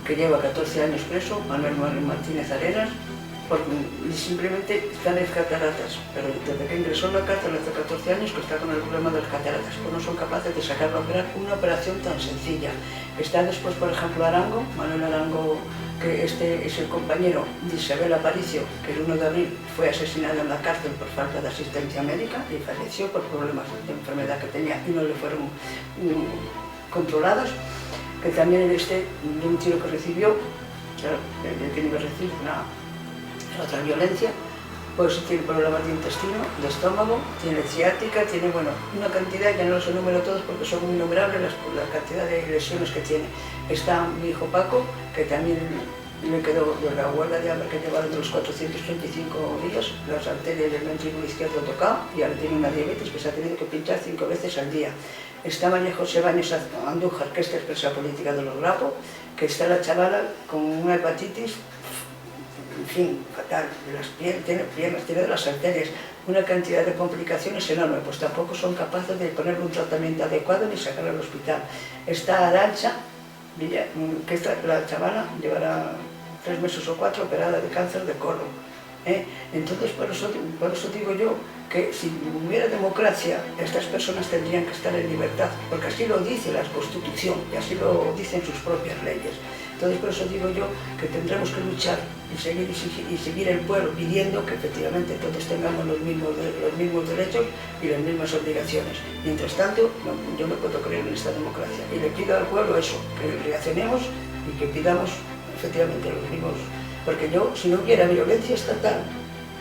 que lleva 14 años preso, Manuel Martínez Arenas, porque simplemente está en las cataratas, pero desde que ingresó en la cárcel hace 14 años que está con el problema de las cataratas, pues no son capaces de sacarlo a operar una operación tan sencilla. Está después, por ejemplo, Arango, Manuel Arango, que este es el compañero de Isabel Aparicio, que el 1 de abril fue asesinado en la cárcel por falta de asistencia médica y falleció por problemas de enfermedad que tenía y no le fueron controlados, que también de un tiro que recibió, claro, que no iba a recibir otra violencia, pues tiene problemas de intestino, de estómago, tiene ciática, tiene, bueno, una cantidad, ya no los enumero todos porque son innumerables la cantidad de lesiones que tiene. Está mi hijo Paco, que también le quedó de la huelga de hambre que llevaron de los 435 días, las arterias del ventrículo izquierdo tocado y ahora tiene una diabetes que se ha tenido que pinchar 5 veces al día. Está María José Baños Andújar, que es expresa política de los Grapos, que está la chavala con una hepatitis, en fin, fatal, tiene problemas, tiene de las arterias, una cantidad de complicaciones enorme, pues tampoco son capaces de ponerle un tratamiento adecuado ni sacarla al hospital. Está Arancha, que la chavala llevará 3 meses o 4 operada de cáncer de colon. Entonces, por eso digo yo que si hubiera democracia, estas personas tendrían que estar en libertad, porque así lo dice la Constitución y así lo dicen sus propias leyes. Entonces, por eso digo yo que tendremos que luchar y seguir el pueblo pidiendo que efectivamente todos tengamos los mismos derechos y las mismas obligaciones. Mientras tanto, yo no puedo creer en esta democracia y le pido al pueblo eso, que reaccionemos y que pidamos efectivamente los mismos. Porque yo, si no hubiera violencia estatal,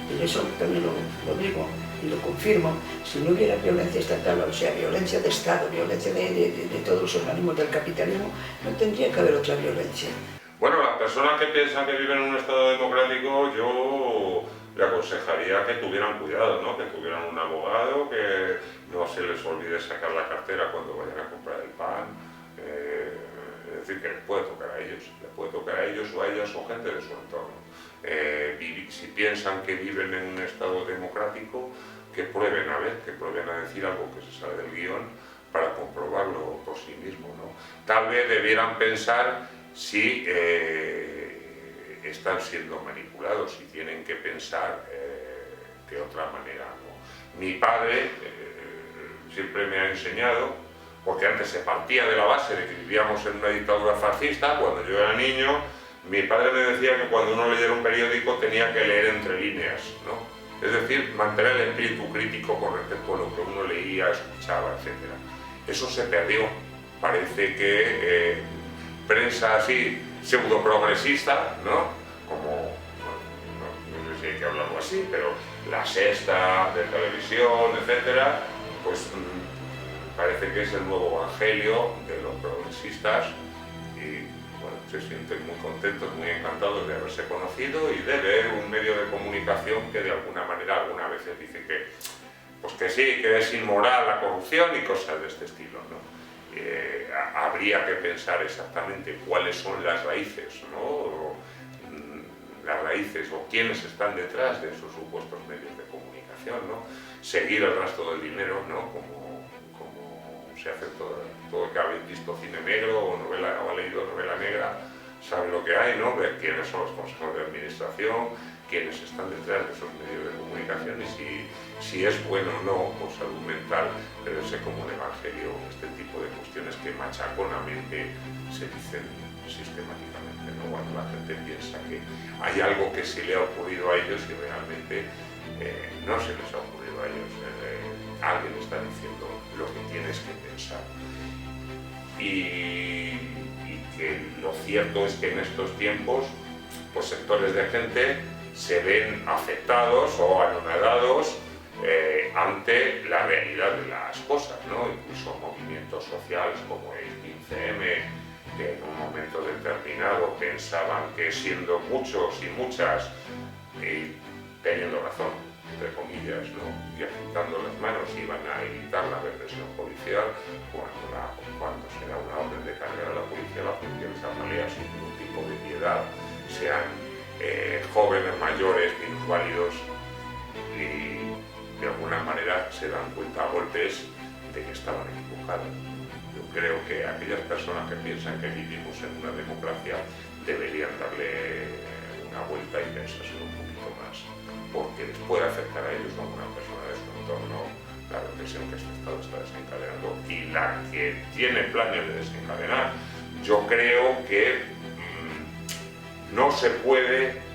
y eso también lo digo y lo confirmo, si no hubiera violencia estatal, o sea, violencia de Estado, violencia de todos los organismos del capitalismo, no tendría que haber otra violencia. Bueno, las personas que piensan que viven en un Estado democrático, yo le aconsejaría que tuvieran cuidado, ¿no? Que tuvieran un abogado, que no se les olvide sacar la cartera cuando vayan a comprar el pan. Es decir, que les puede tocar a ellos o a ellas o gente de su entorno. Si piensan que viven en un Estado democrático, que prueben a decir algo que se sale del guión para comprobarlo por sí mismo, ¿no? Tal vez debieran pensar si están siendo manipulados y tienen que pensar de otra manera, ¿no? Mi padre siempre me ha enseñado, porque antes se partía de la base de que vivíamos en una dictadura fascista. Cuando yo era niño, mi padre me decía que cuando uno leyera un periódico tenía que leer entre líneas, ¿no? Es decir, mantener el espíritu crítico con respecto a lo que uno leía, escuchaba, etc. Eso se perdió. Parece que prensa así, pseudo-progresista, ¿no? Como, no sé si hay que hablarlo así, pero La Sexta de televisión, etc., pues parece que es el nuevo evangelio de los progresistas y bueno, se sienten muy contentos, muy encantados de haberse conocido y de ver un medio de comunicación que de alguna manera algunas veces dice que, pues que sí, que es inmoral la corrupción y cosas de este estilo, ¿no? Habría que pensar exactamente cuáles son las raíces, ¿no? Las raíces o quiénes están detrás de esos supuestos medios de comunicación, ¿no? Seguir el rastro del dinero, ¿no? Como se hace todo el que habéis visto cine negro o ha leído novela negra, sabe lo que hay, ¿no? Ver quiénes son los consejos de administración, quiénes están detrás de esos medios de comunicación y si es bueno o no por salud mental, pero ese como el evangelio, este tipo de cuestiones que machaconamente se dicen sistemáticamente, ¿no? Cuando la gente piensa que hay algo que se le ha ocurrido a ellos y realmente no se les ha ocurrido a ellos. Alguien está diciendo lo que tienes que pensar. Y que lo cierto es que en estos tiempos, pues sectores de gente se ven afectados o anonadados ante la realidad de las cosas, ¿no? Incluso movimientos sociales como el 15M, que en un momento determinado pensaban que siendo muchos y muchas, teniendo razón, entre comillas, ¿no? Y agitando las manos iban a evitar la represión policial, cuando se da una orden de cargar a la policía les apalea sin ningún tipo de piedad, sean jóvenes, mayores, minusválidos, y de alguna manera se dan cuenta a golpes de que estaban equivocados. Yo creo que aquellas personas que piensan que vivimos en una democracia deberían darle una vuelta y pensárselo un poquito más, porque les puede afectar a ellos o a alguna persona de su entorno la represión que este Estado está desencadenando y la que tiene planes de desencadenar. Yo creo que no se puede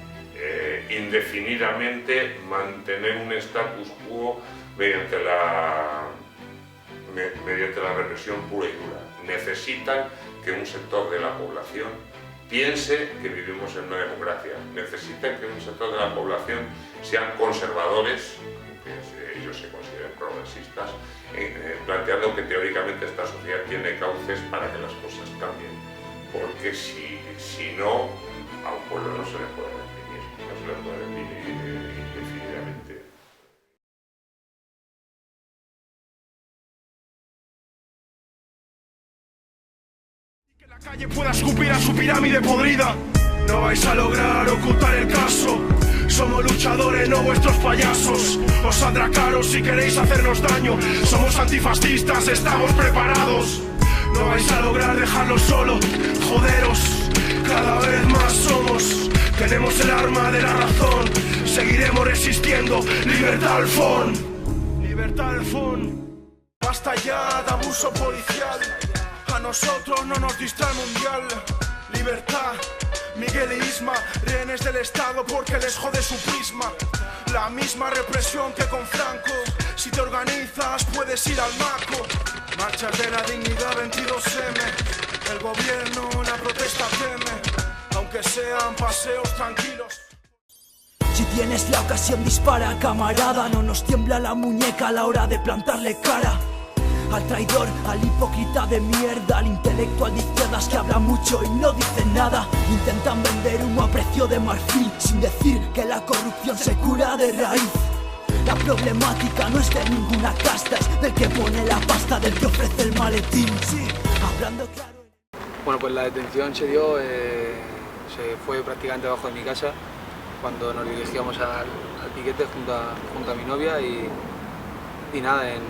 indefinidamente mantener un status quo mediante la represión pura y dura. Necesitan que un sector de la población piense que vivimos en una democracia. Necesitan que un sector de la población sean conservadores, que ellos se consideren progresistas, planteando que teóricamente esta sociedad tiene cauces para que las cosas cambien. Porque si no, a un pueblo no se le puede reprimir, indefinidamente. Que la calle pueda escupir a su pirámide podrida. No vais a lograr ocultar el caso. Somos luchadores, no vuestros payasos. Os saldrá caro si queréis hacernos daño. Somos antifascistas, estamos preparados. No vais a lograr dejarlo solo. Joderos, cada vez más somos. Tenemos el arma de la razón. Seguiremos resistiendo. Libertad al FON. Libertad al FON. Basta ya de abuso policial. A nosotros no nos distrae el mundial. Libertad, Miguel e Isma, rehenes del Estado porque les jode su prisma. La misma represión que con Franco. Si te organizas puedes ir al maco. Marchas de la dignidad 22M. El gobierno la protesta teme, aunque sean paseos tranquilos. Si tienes la ocasión dispara, camarada. No nos tiembla la muñeca a la hora de plantarle cara al traidor, al hipócrita de mierda, al intelectual de izquierdas que habla mucho y no dice nada. Intentan vender humo a precio de marfil, sin decir que la corrupción se cura de raíz. La problemática no es de ninguna casta, es del que pone la pasta, del que ofrece el maletín. Sí, hablando claro. Bueno, pues la detención se dio, se fue prácticamente debajo de mi casa, cuando nos dirigíamos al piquete junto a mi novia y nada, en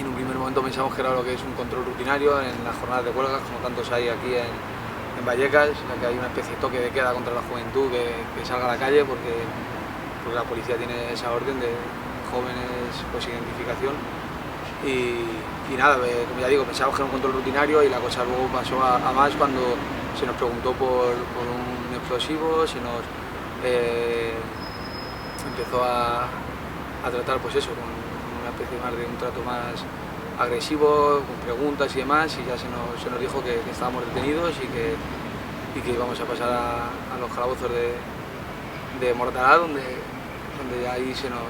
un primer momento pensamos que era lo que es un control rutinario en las jornadas de huelgas, como tantos hay aquí en Vallecas, en la que hay una especie de toque de queda contra la juventud que salga a la calle porque la policía tiene esa orden de jóvenes pues identificación y nada, como ya digo, pensamos que era un control rutinario y la cosa luego pasó a más cuando se nos preguntó por un explosivo, se nos empezó a tratar pues eso, con una especie más de un trato más agresivo, con preguntas y demás, y ya se nos dijo que estábamos detenidos y que íbamos a pasar a los calabozos de Mortalá, donde ahí se nos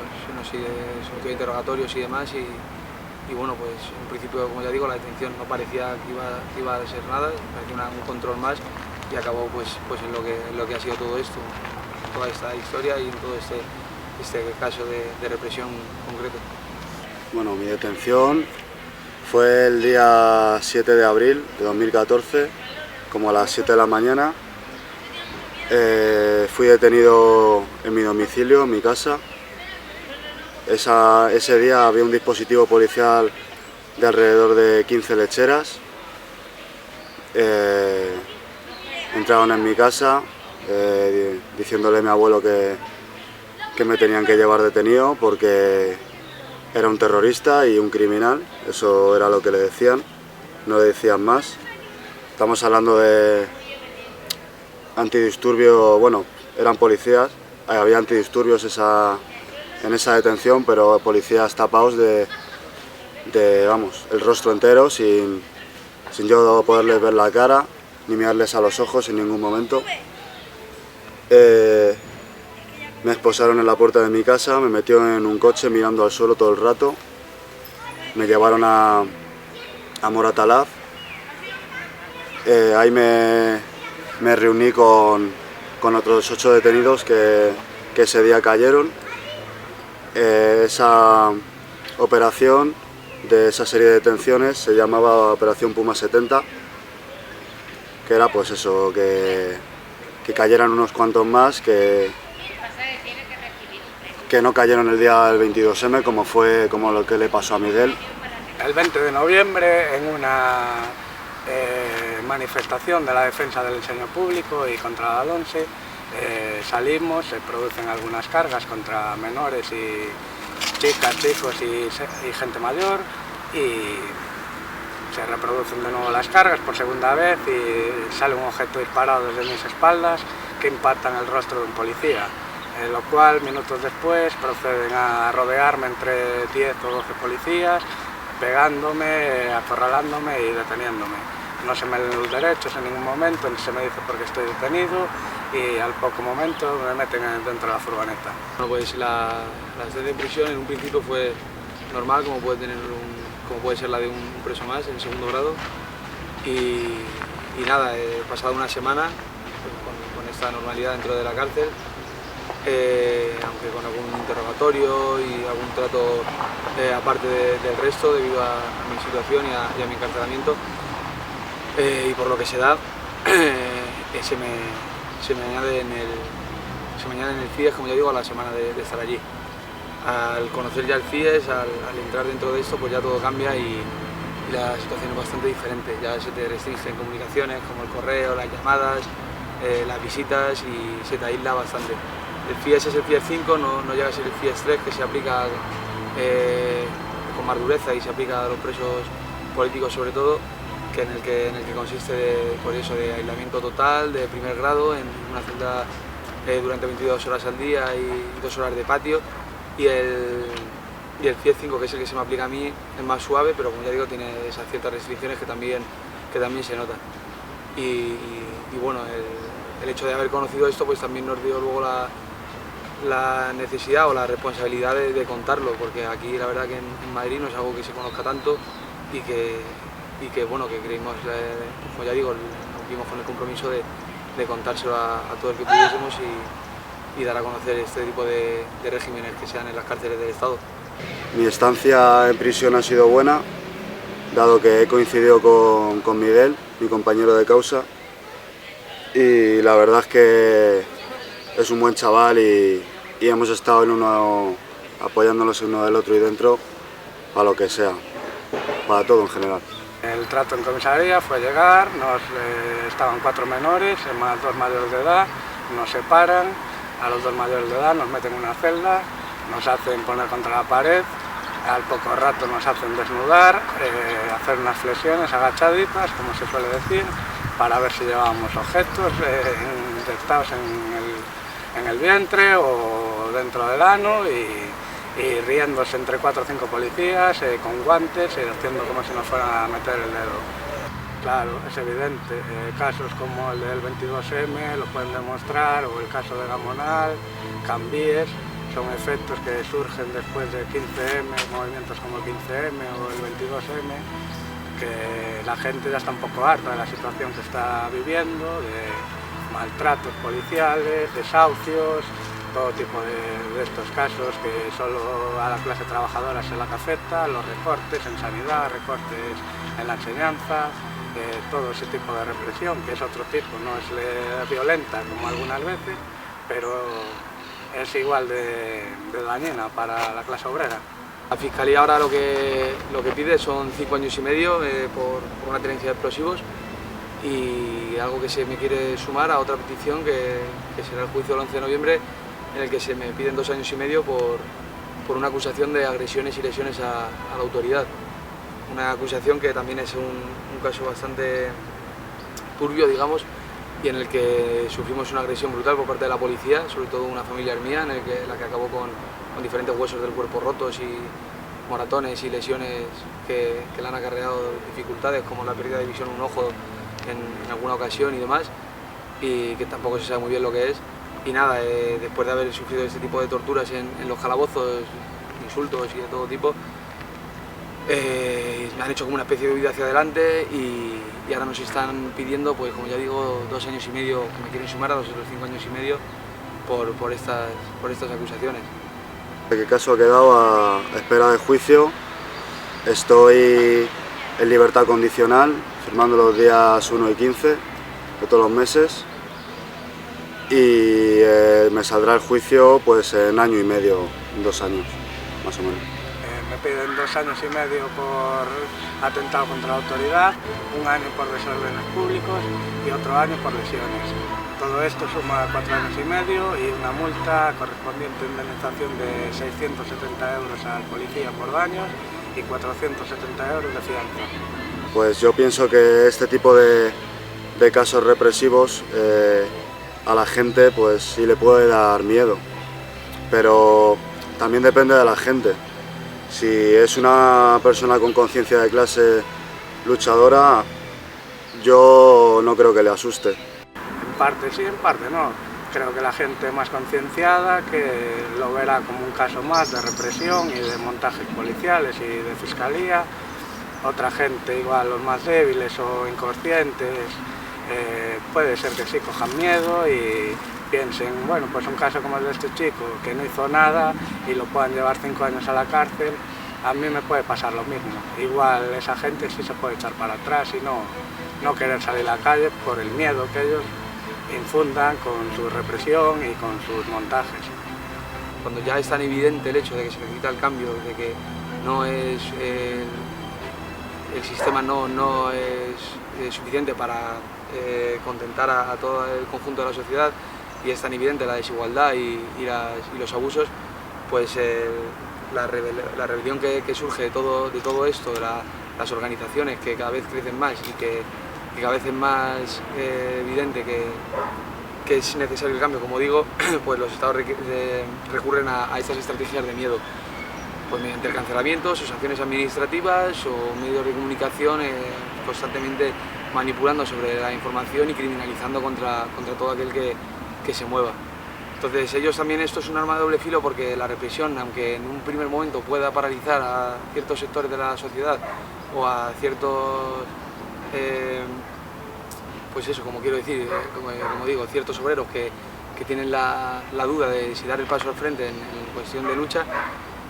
sometió a interrogatorios y demás, y bueno, pues en principio, como ya digo, la detención no parecía que iba a ser nada, parecía un control más, y acabó pues en lo que ha sido todo esto, toda esta historia y en todo este caso de represión concreto. Bueno, mi detención fue el día 7 de abril de 2014, como a las 7 de la mañana. Fui detenido en mi domicilio, en mi casa. Ese día había un dispositivo policial de alrededor de 15 lecheras. Entraron en mi casa diciéndole a mi abuelo que me tenían que llevar detenido porque era un terrorista y un criminal, eso era lo que le decían, no le decían más. Estamos hablando de antidisturbios, bueno, eran policías, había antidisturbios en esa detención, pero policías tapados vamos, el rostro entero, sin yo poderles ver la cara, ni mirarles a los ojos en ningún momento. Me esposaron en la puerta de mi casa, me metió en un coche mirando al suelo todo el rato. Me llevaron a Moratalaz. Ahí me reuní con otros 8 detenidos que ese día cayeron. Esa operación de esa serie de detenciones se llamaba Operación Puma 70, que era pues eso, que cayeran unos cuantos más, que no cayeron el día del 22M, como lo que le pasó a Miguel. El 20 de noviembre, en una manifestación de la defensa del enseño público y contra la LONSE, salimos, se producen algunas cargas contra menores y chicas, chicos y gente mayor, y se reproducen de nuevo las cargas por segunda vez y sale un objeto disparado desde mis espaldas que impacta en el rostro de un policía, lo cual minutos después proceden a rodearme entre 10 o 12 policías, pegándome, acorralándome y deteniéndome. No se me den los derechos en ningún momento, ni se me dice por qué estoy detenido, y al poco momento me meten dentro de la furgoneta. Bueno, pues la estancia de prisión en un principio fue normal, como puede ser la de un preso más en segundo grado, y nada, he pasado una semana con esta normalidad dentro de la cárcel, aunque con algún interrogatorio y algún trato aparte del resto debido a mi situación y a mi encarcelamiento, y por lo que se da se me añade en el CIES, como ya digo, a la semana de estar allí. Al conocer ya el CIES, al entrar dentro de esto, pues ya todo cambia y la situación es bastante diferente. Ya se te restringen comunicaciones como el correo, las llamadas, las visitas, y se te aísla bastante. El FIES es el FIES 5, no llega a ser el FIES 3, que se aplica con más dureza y se aplica a los presos políticos sobre todo, en el que consiste de aislamiento total de primer grado en una celda durante 22 horas al día y 2 horas de patio, y el FIES 5, que es el que se me aplica a mí, es más suave, pero como ya digo tiene esas ciertas restricciones que también se notan. Y bueno, el hecho de haber conocido esto pues también nos dio luego la necesidad o la responsabilidad de contarlo, porque aquí la verdad que en Madrid no es algo que se conozca tanto y que bueno, que creímos, como ya digo, nos vimos con el compromiso de contárselo a todo el que pudiésemos y dar a conocer este tipo de regímenes que sean en las cárceles del Estado. Mi estancia en prisión ha sido buena, dado que he coincidido con Miguel, mi compañero de causa, y la verdad es que es un buen chaval y hemos estado apoyándonos el uno del otro y dentro para lo que sea, para todo en general. El trato en comisaría fue llegar, estaban 4 menores, más 2 mayores de edad, nos separan, a los 2 mayores de edad nos meten en una celda, nos hacen poner contra la pared, al poco rato nos hacen desnudar, hacer unas flexiones agachaditas, como se suele decir, para ver si llevábamos objetos inyectados en el vientre o dentro del ano, y riéndose entre 4 o 5 policías, con guantes, haciendo como si nos fueran a meter el dedo. Claro, es evidente, casos como el del 22M lo pueden demostrar, o el caso de Gamonal, Cambies, son efectos que surgen después de 15M, movimientos como el 15M o el 22M, que la gente ya está un poco harta de la situación que está viviendo, de maltratos policiales, desahucios, todo tipo de estos casos que solo a la clase trabajadora se la afecta, los recortes en sanidad, recortes en la enseñanza, todo ese tipo de represión, que es otro tipo, no es violenta como algunas veces, pero es igual de dañina para la clase obrera. La Fiscalía ahora lo que pide son 5 años y medio por una tenencia de explosivos, y algo que se me quiere sumar a otra petición que será el juicio del 11 de noviembre, en el que se me piden 2 años y medio por una acusación de agresiones y lesiones a la autoridad. Una acusación que también es un caso bastante turbio, digamos, y en el que sufrimos una agresión brutal por parte de la policía, sobre todo una familiar mía, en la que acabó con diferentes huesos del cuerpo rotos y moratones y lesiones que le han acarreado dificultades, como la pérdida de visión en un ojo en alguna ocasión y demás, y que tampoco se sabe muy bien lo que es. Y nada, después de haber sufrido este tipo de torturas en los calabozos, insultos y de todo tipo, me han hecho como una especie de huida hacia adelante y ahora nos están pidiendo, pues como ya digo, 2 años y medio, que me quieren sumar a los 5 años y medio por estas acusaciones. El caso ha quedado a espera de juicio. Estoy en libertad condicional, firmando los días 1 y 15 de todos los meses, y me saldrá el juicio pues en año y medio, 2 años, más o menos. Me piden 2 años y medio por atentado contra la autoridad, 1 año por desórdenes públicos y otro año por lesiones. Todo esto suma 4 años y medio y una multa correspondiente a indemnización de 670 euros al policía por daños y 470 euros de fianza. Pues yo pienso que este tipo de casos represivos a la gente pues sí le puede dar miedo, pero también depende de la gente. Si es una persona con conciencia de clase luchadora, yo no creo que le asuste. En parte sí, en parte no. Creo que la gente más concienciada que lo verá como un caso más de represión y de montajes policiales y de fiscalía. Otra gente, igual los más débiles o inconscientes, puede ser que sí cojan miedo y piensen, bueno, pues un caso como el de este chico que no hizo nada y lo puedan llevar 5 años a la cárcel, a mí me puede pasar lo mismo. Igual esa gente sí se puede echar para atrás y no querer salir a la calle por el miedo que ellos infundan con su represión y con sus montajes. Cuando ya es tan evidente el hecho de que se necesita el cambio, de que no es el sistema no es suficiente para contentar a todo el conjunto de la sociedad, y es tan evidente la desigualdad y los abusos, pues la rebelión que surge de todo esto, de las organizaciones que cada vez crecen más y que cada vez es más evidente que es necesario el cambio, como digo, pues los estados recurren a estas estrategias de miedo, pues mediante el cancelamiento, sus acciones administrativas o medios de comunicación constantemente manipulando sobre la información y criminalizando contra todo aquel que se mueva. Entonces ellos también, esto es un arma de doble filo, porque la represión, aunque en un primer momento pueda paralizar a ciertos sectores de la sociedad o a ciertos, pues eso, como quiero decir, como digo, ciertos obreros que tienen la duda de si dar el paso al frente en cuestión de lucha,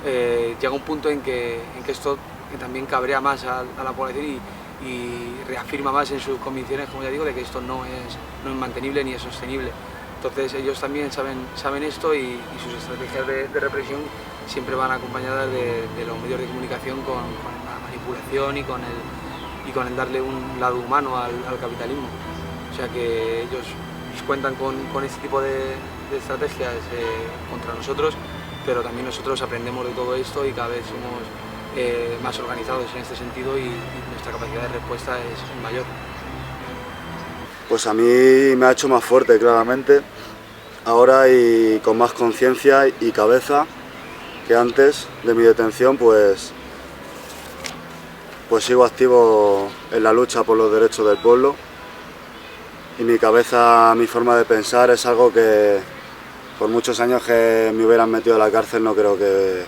llega un punto en que esto también cabrea más a la población y reafirma más en sus convicciones, como ya digo, de que esto no es mantenible ni es sostenible. Entonces ellos también saben esto y sus estrategias de represión siempre van acompañadas de los medios de comunicación con la manipulación y con el darle un lado humano al capitalismo. O sea que ellos cuentan con este tipo de estrategias contra nosotros, pero también nosotros aprendemos de todo esto y cada vez somos más organizados en este sentido y nuestra capacidad de respuesta es mayor. Pues a mí me ha hecho más fuerte, claramente, ahora, y con más conciencia y cabeza que antes de mi detención, pues sigo activo en la lucha por los derechos del pueblo, y mi cabeza, mi forma de pensar es algo que por muchos años que me hubieran metido a la cárcel no creo que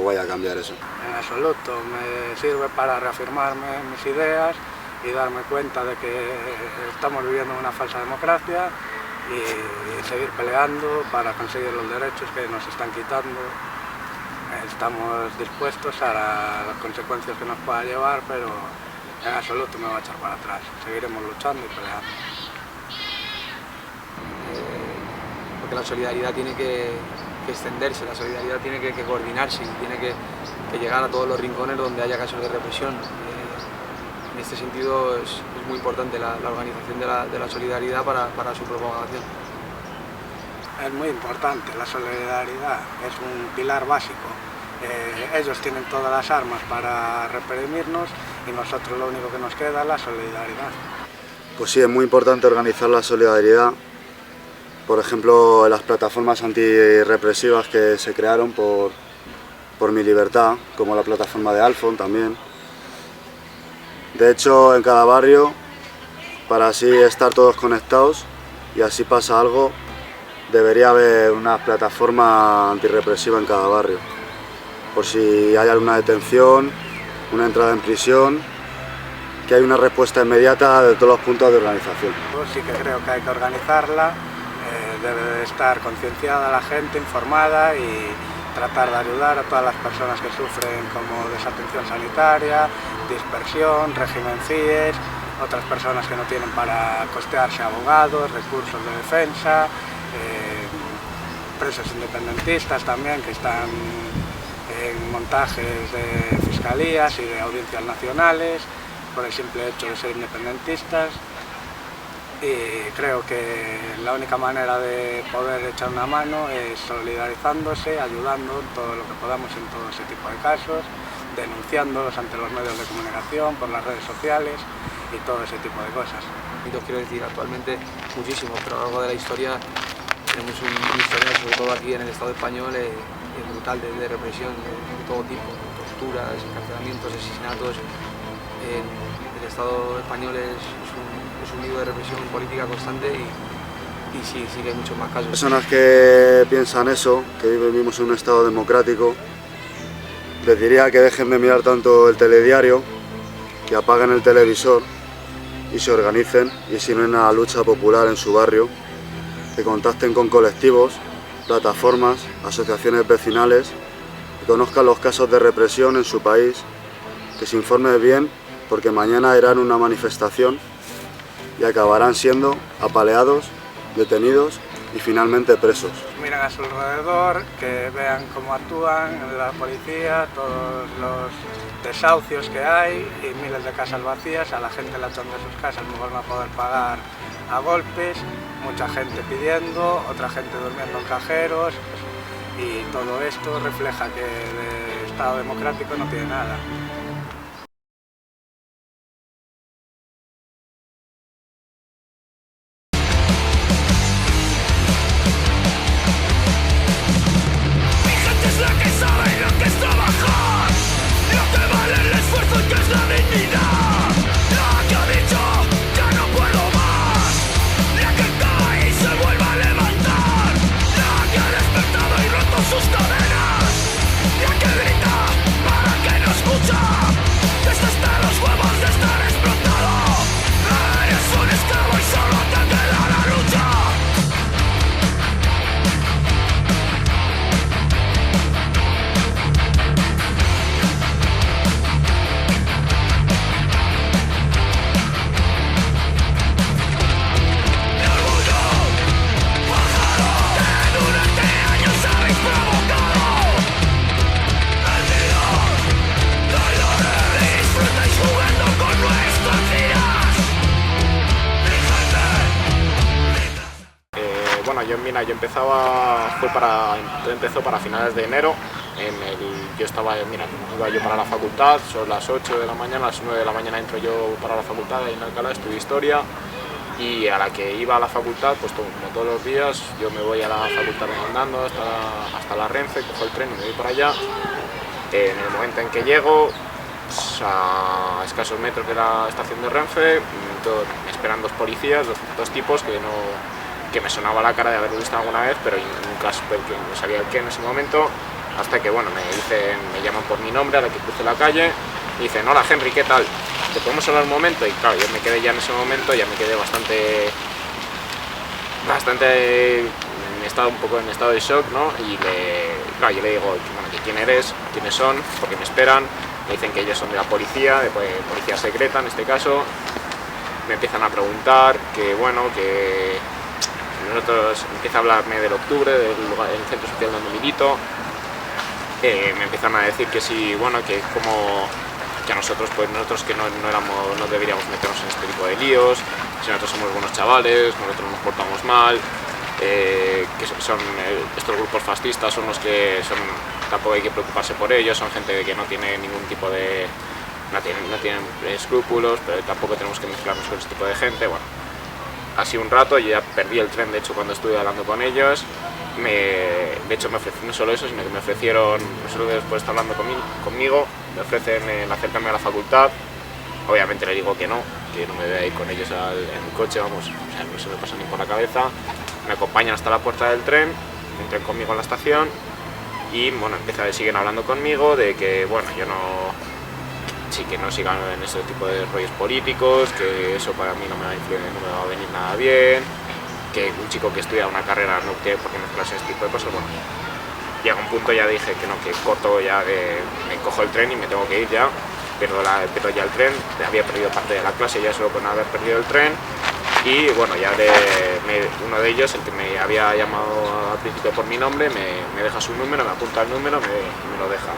vaya a cambiar eso. En absoluto, me sirve para reafirmarme mis ideas y darme cuenta de que estamos viviendo una falsa democracia y seguir peleando para conseguir los derechos que nos están quitando. Estamos dispuestos a las consecuencias que nos pueda llevar, pero en absoluto me voy a echar para atrás. Seguiremos luchando y peleando. Porque la solidaridad tiene que extenderse, la solidaridad tiene que coordinarse y tiene que llegar a todos los rincones donde haya casos de represión. En este sentido es muy importante la organización de la solidaridad para su propagación. Es muy importante, la solidaridad es un pilar básico. Ellos tienen todas las armas para reprimirnos y nosotros lo único que nos queda es la solidaridad. Pues sí, es muy importante organizar la solidaridad. Por ejemplo, las plataformas antirrepresivas que se crearon por mi libertad, como la plataforma de Alfon también. De hecho, en cada barrio, para así estar todos conectados y así pasa algo, debería haber una plataforma antirrepresiva en cada barrio, por si hay alguna detención, una entrada en prisión, que hay una respuesta inmediata de todos los puntos de organización. Pues sí que creo que hay que organizarla, debe de estar concienciada la gente, informada y tratar de ayudar a todas las personas que sufren como desatención sanitaria, dispersión, régimen CIES, otras personas que no tienen para costearse abogados, recursos de defensa, presos independentistas también que están en montajes de fiscalías y de audiencias nacionales por el simple hecho de ser independentistas. Y creo que la única manera de poder echar una mano es solidarizándose, ayudando en todo lo que podamos en todo ese tipo de casos, denunciándolos ante los medios de comunicación, por las redes sociales y todo ese tipo de cosas. Y lo quiero decir, actualmente muchísimo, pero a lo largo de la historia tenemos un historial, sobre todo aquí en el Estado español, brutal de represión de todo tipo, torturas, encarcelamientos, asesinatos. El Estado español es un nido de represión política constante y sí, sigue muchos más casos. Personas que piensan eso, que vivimos en un Estado democrático, les diría que dejen de mirar tanto el telediario, que apaguen el televisor y se organicen y si no hay una lucha popular en su barrio, que contacten con colectivos, plataformas, asociaciones vecinales, que conozcan los casos de represión en su país, que se informen bien porque mañana irán a una manifestación y acabarán siendo apaleados, detenidos y finalmente presos. Miren a su alrededor, que vean cómo actúan la policía, todos los desahucios que hay y miles de casas vacías, a la gente la echan de sus casas, no van a poder pagar a golpes, mucha gente pidiendo, otra gente durmiendo en cajeros y todo esto refleja que el Estado democrático no tiene nada. Bueno, yo en Mina empezó para finales de enero. Yo estaba en Mina, iba yo para la facultad, son las 8 de la mañana, a las 9 de la mañana entro yo para la facultad en Alcalá, estudio historia. Y a la que iba a la facultad, pues como todos los días, yo me voy a la facultad andando hasta la Renfe, cojo el tren y me voy para allá. En el momento en que llego, pues a escasos metros de la estación de Renfe, me esperan dos policías, dos tipos que me sonaba la cara de haberlo visto alguna vez, pero nunca no sabía el qué en ese momento, hasta que bueno, me llaman por mi nombre a la que cruce la calle y dicen: hola Henry, ¿qué tal? ¿Te podemos hablar un momento? Y claro, yo me quedé ya en ese momento, ya me quedé bastante un poco en estado de shock, ¿no? Y claro, yo le digo, bueno, que quién eres, quiénes son, porque me esperan. Me dicen que ellos son de la policía, de policía secreta en este caso. Me empiezan a preguntar que bueno, que nosotros, empieza a hablarme del octubre, del centro social donde milito. Me empiezan a decir que sí, bueno, que nosotros que no deberíamos meternos en este tipo de líos, si nosotros somos buenos chavales, nosotros nos portamos mal, que son estos grupos fascistas son los que tampoco hay que preocuparse por ellos, son gente que no tiene ningún tipo de... no tienen escrúpulos, pero tampoco tenemos que mezclarnos con este tipo de gente. Bueno, así un rato, yo ya perdí el tren de hecho cuando estuve hablando con ellos. De hecho me ofrecieron no solo eso, sino que me ofrecieron, no solo después de estar hablando conmigo, me ofrecen acercarme a la facultad. Obviamente le digo que no me voy a ir con ellos en el coche, vamos, o sea, no se me pasa ni por la cabeza. me acompañan hasta la puerta del tren, entran conmigo en la estación y bueno, siguen hablando conmigo de que bueno, yo no, sí, que no sigan en ese tipo de rollos políticos, que eso para mí no me va a venir nada bien, que un chico que estudia una carrera no tiene por qué mezclarse ese tipo de cosas. Bueno, llega un punto, ya dije que no, que corto ya, me cojo el tren y me tengo que ir ya, pero ya el tren, había perdido parte de la clase ya solo con haber perdido el tren. Y bueno, ya uno de ellos, el que me había llamado al principio por mi nombre, me deja su número, me apunta el número y me lo deja.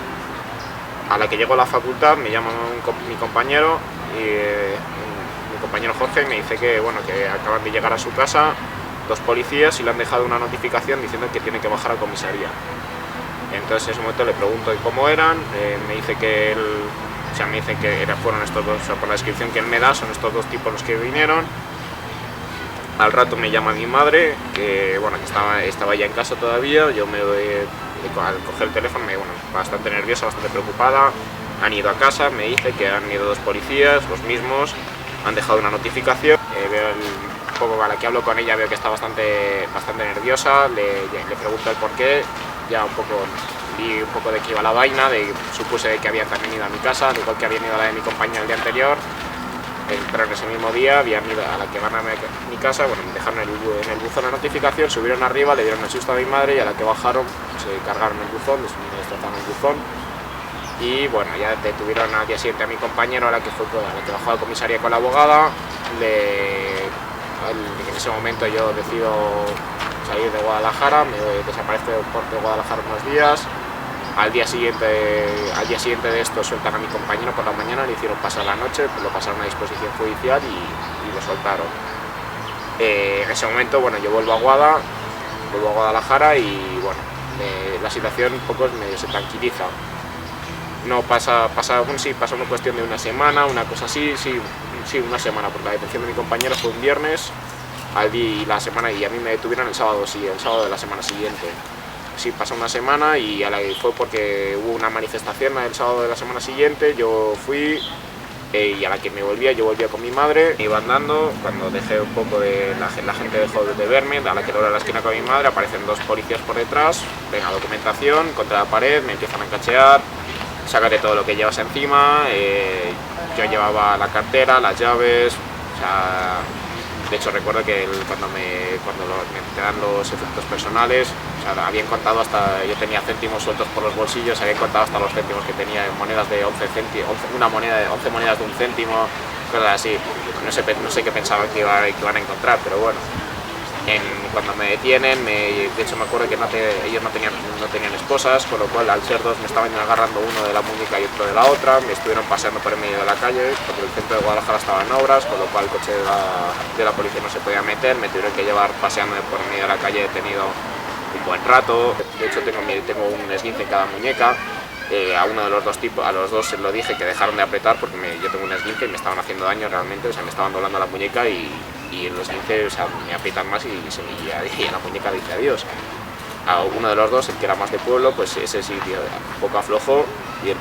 A la que llego a la facultad me llama mi compañero, mi compañero Jorge, y me dice que, bueno, que acaban de llegar a su casa 2 policías y le han dejado una notificación diciendo que tiene que bajar a comisaría. Entonces en ese momento le pregunto cómo eran, me dice que fueron estos dos, o sea, por la descripción que él me da, son estos 2 tipos los que vinieron. Al rato me llama mi madre, que bueno, que estaba ya en casa todavía. Yo al coger el teléfono, bastante nerviosa, bastante preocupada. Han ido a casa, me dice que han ido 2 policías, los mismos, han dejado una notificación. Veo un poco a la que hablo con ella, veo que está bastante nerviosa, le pregunto el porqué, ya vi un poco de qué iba la vaina, supuse que habían también ido a mi casa, al igual que habían ido a la de mi compañera el día anterior. Pero en ese mismo día habían ido a la que van a mi casa, bueno, me dejaron en el buzón la notificación, subieron arriba, le dieron el susto a mi madre y a la que bajaron se cargaron el buzón, destrozaron el buzón. Y bueno, ya detuvieron al día siguiente a mi compañero, a la que bajó a la comisaría con la abogada. En ese momento yo decido salir de Guadalajara, me desaparezco de Guadalajara unos días. Al día siguiente de esto sueltan a mi compañero por la mañana, le hicieron pasar la noche, lo pasaron a disposición judicial y lo soltaron. En ese momento, bueno, yo vuelvo a Guadalajara y bueno, la situación un poco medio se tranquiliza. No pasa una cuestión de una semana, una cosa así, sí, una semana, porque la detención de mi compañero fue un viernes y a mí me detuvieron el sábado de la semana siguiente. Sí, pasó una semana y fue porque hubo una manifestación el sábado de la semana siguiente, yo fui y a la que yo volvía con mi madre, iba andando, cuando dejé un poco la gente dejó de verme, a la que doy a la esquina con mi madre, aparecen 2 policías por detrás, ven la documentación contra la pared, me empiezan a cachear, sácate todo lo que llevas encima, yo llevaba la cartera, las llaves, o sea, de hecho recuerdo que cuando me dan los efectos personales, o sea, habían contado yo tenía céntimos sueltos por los bolsillos, habían contado hasta los céntimos que tenía en monedas de 11 céntimos, 11 monedas de 1 céntimo, cosas así. No sé qué pensaban que iban a encontrar, pero bueno. Cuando me detienen, de hecho me acuerdo que ellos no tenían esposas, con lo cual al ser 2 me estaban agarrando uno de la muñeca y otro de la otra, me estuvieron paseando por el medio de la calle, porque el centro de Guadalajara estaba en obras, con lo cual el coche de la policía no se podía meter, me tuvieron que llevar paseando por el medio de la calle detenido un buen rato. De hecho tengo un esguince en cada muñeca. A uno de los 2 tipos, a los 2 se lo dije que dejaron de apretar porque yo tengo un esguince y me estaban haciendo daño realmente, o sea, me estaban doblando la muñeca y en los esguinces, o sea, me aprietan más y a la muñeca dice adiós. A uno de los 2, el que era más de pueblo, pues ese sí, tío, un poco aflojó,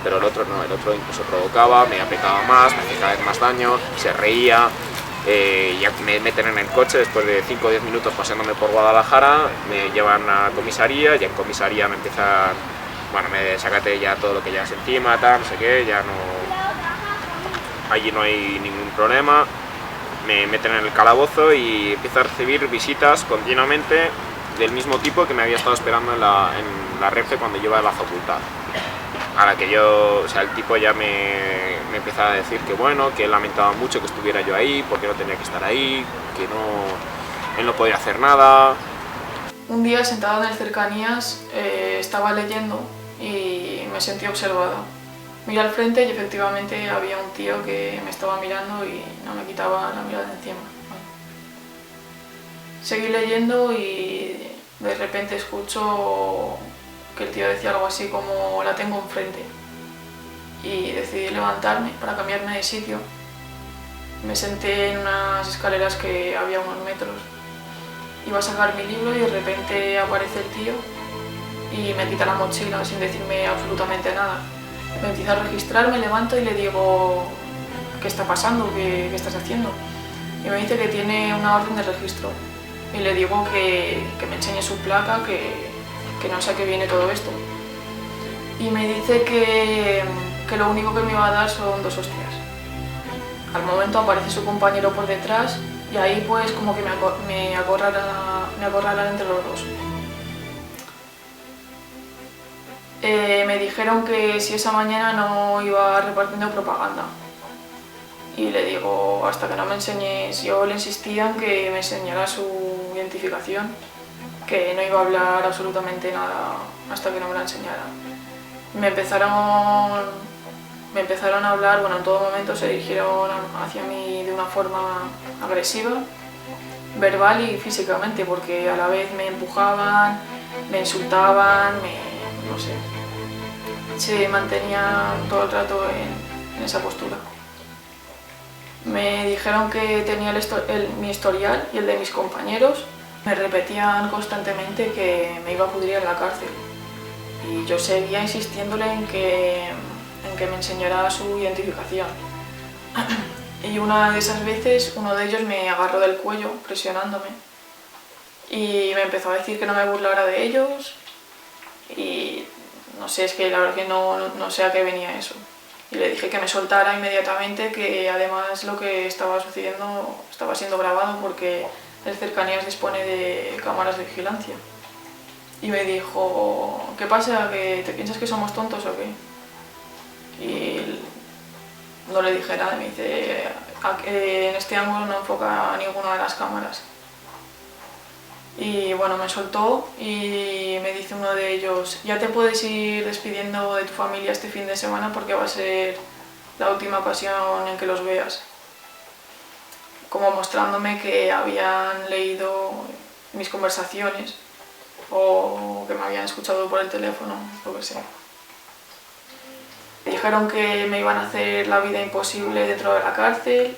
pero el otro no, el otro incluso provocaba, me apretaba más, me hacía cada vez más daño, se reía. Ya me meten en el coche después de 5 o 10 minutos paseándome por Guadalajara, me llevan a comisaría y en comisaría me empiezan, bueno, sácate ya todo lo que llevas encima, tal, no sé qué, allí no hay ningún problema. Me meten en el calabozo y empiezo a recibir visitas continuamente del mismo tipo que me había estado esperando en la Renfe cuando yo iba a la facultad. A la que el tipo ya me empieza a decir que bueno, que él lamentaba mucho que estuviera yo ahí, porque no tenía que estar ahí, que él no podía hacer nada. Un día, sentada en el Cercanías, estaba leyendo y me sentí observada. Miré al frente y efectivamente había un tío que me estaba mirando y no me quitaba la mirada de encima. Seguí leyendo y de repente escucho que el tío decía algo así como "la tengo enfrente". Y decidí levantarme para cambiarme de sitio. Me senté en unas escaleras que había unos metros. Iba a sacar mi libro y de repente aparece el tío y me quita la mochila sin decirme absolutamente nada. Me empieza a registrar, me levanto y le digo "¿qué está pasando? ¿Qué estás haciendo?". Y me dice que tiene una orden de registro. y le digo que me enseñe su placa, que no sé a qué viene todo esto. Y me dice que lo único que me va a dar son 2 hostias. Al momento aparece su compañero por detrás y ahí pues como que me acorralan entre los dos. Me dijeron que si esa mañana no iba repartiendo propaganda. Y le digo, hasta que no me enseñes, yo le insistía en que me enseñara su identificación, que no iba a hablar absolutamente nada hasta que no me la enseñara. Me empezaron a hablar, bueno, en todo momento se dirigieron hacia mí de una forma agresiva, verbal y físicamente, porque a la vez me empujaban, me insultaban, no sé, se mantenían todo el rato en esa postura. Me dijeron que tenía mi historial y el de mis compañeros. Me repetían constantemente que me iba a pudrir en la cárcel. Y yo seguía insistiéndole en que me enseñara su identificación. Y una de esas veces, uno de ellos me agarró del cuello, presionándome. Y me empezó a decir que no me burlara de ellos. Y no sé, es que la verdad que no sé a qué venía eso. Y le dije que me soltara inmediatamente, que además lo que estaba sucediendo estaba siendo grabado porque el Cercanías dispone de cámaras de vigilancia. Y me dijo, ¿qué pasa? ¿Que te piensas que somos tontos o qué? Y no le dije nada, me dice, en este ángulo no enfoca ninguna de las cámaras. Y bueno, me soltó y me dice uno de ellos, ya te puedes ir despidiendo de tu familia este fin de semana porque va a ser la última ocasión en que los veas. Como mostrándome que habían leído mis conversaciones o que me habían escuchado por el teléfono, lo que sea. Me dijeron que me iban a hacer la vida imposible dentro de la cárcel,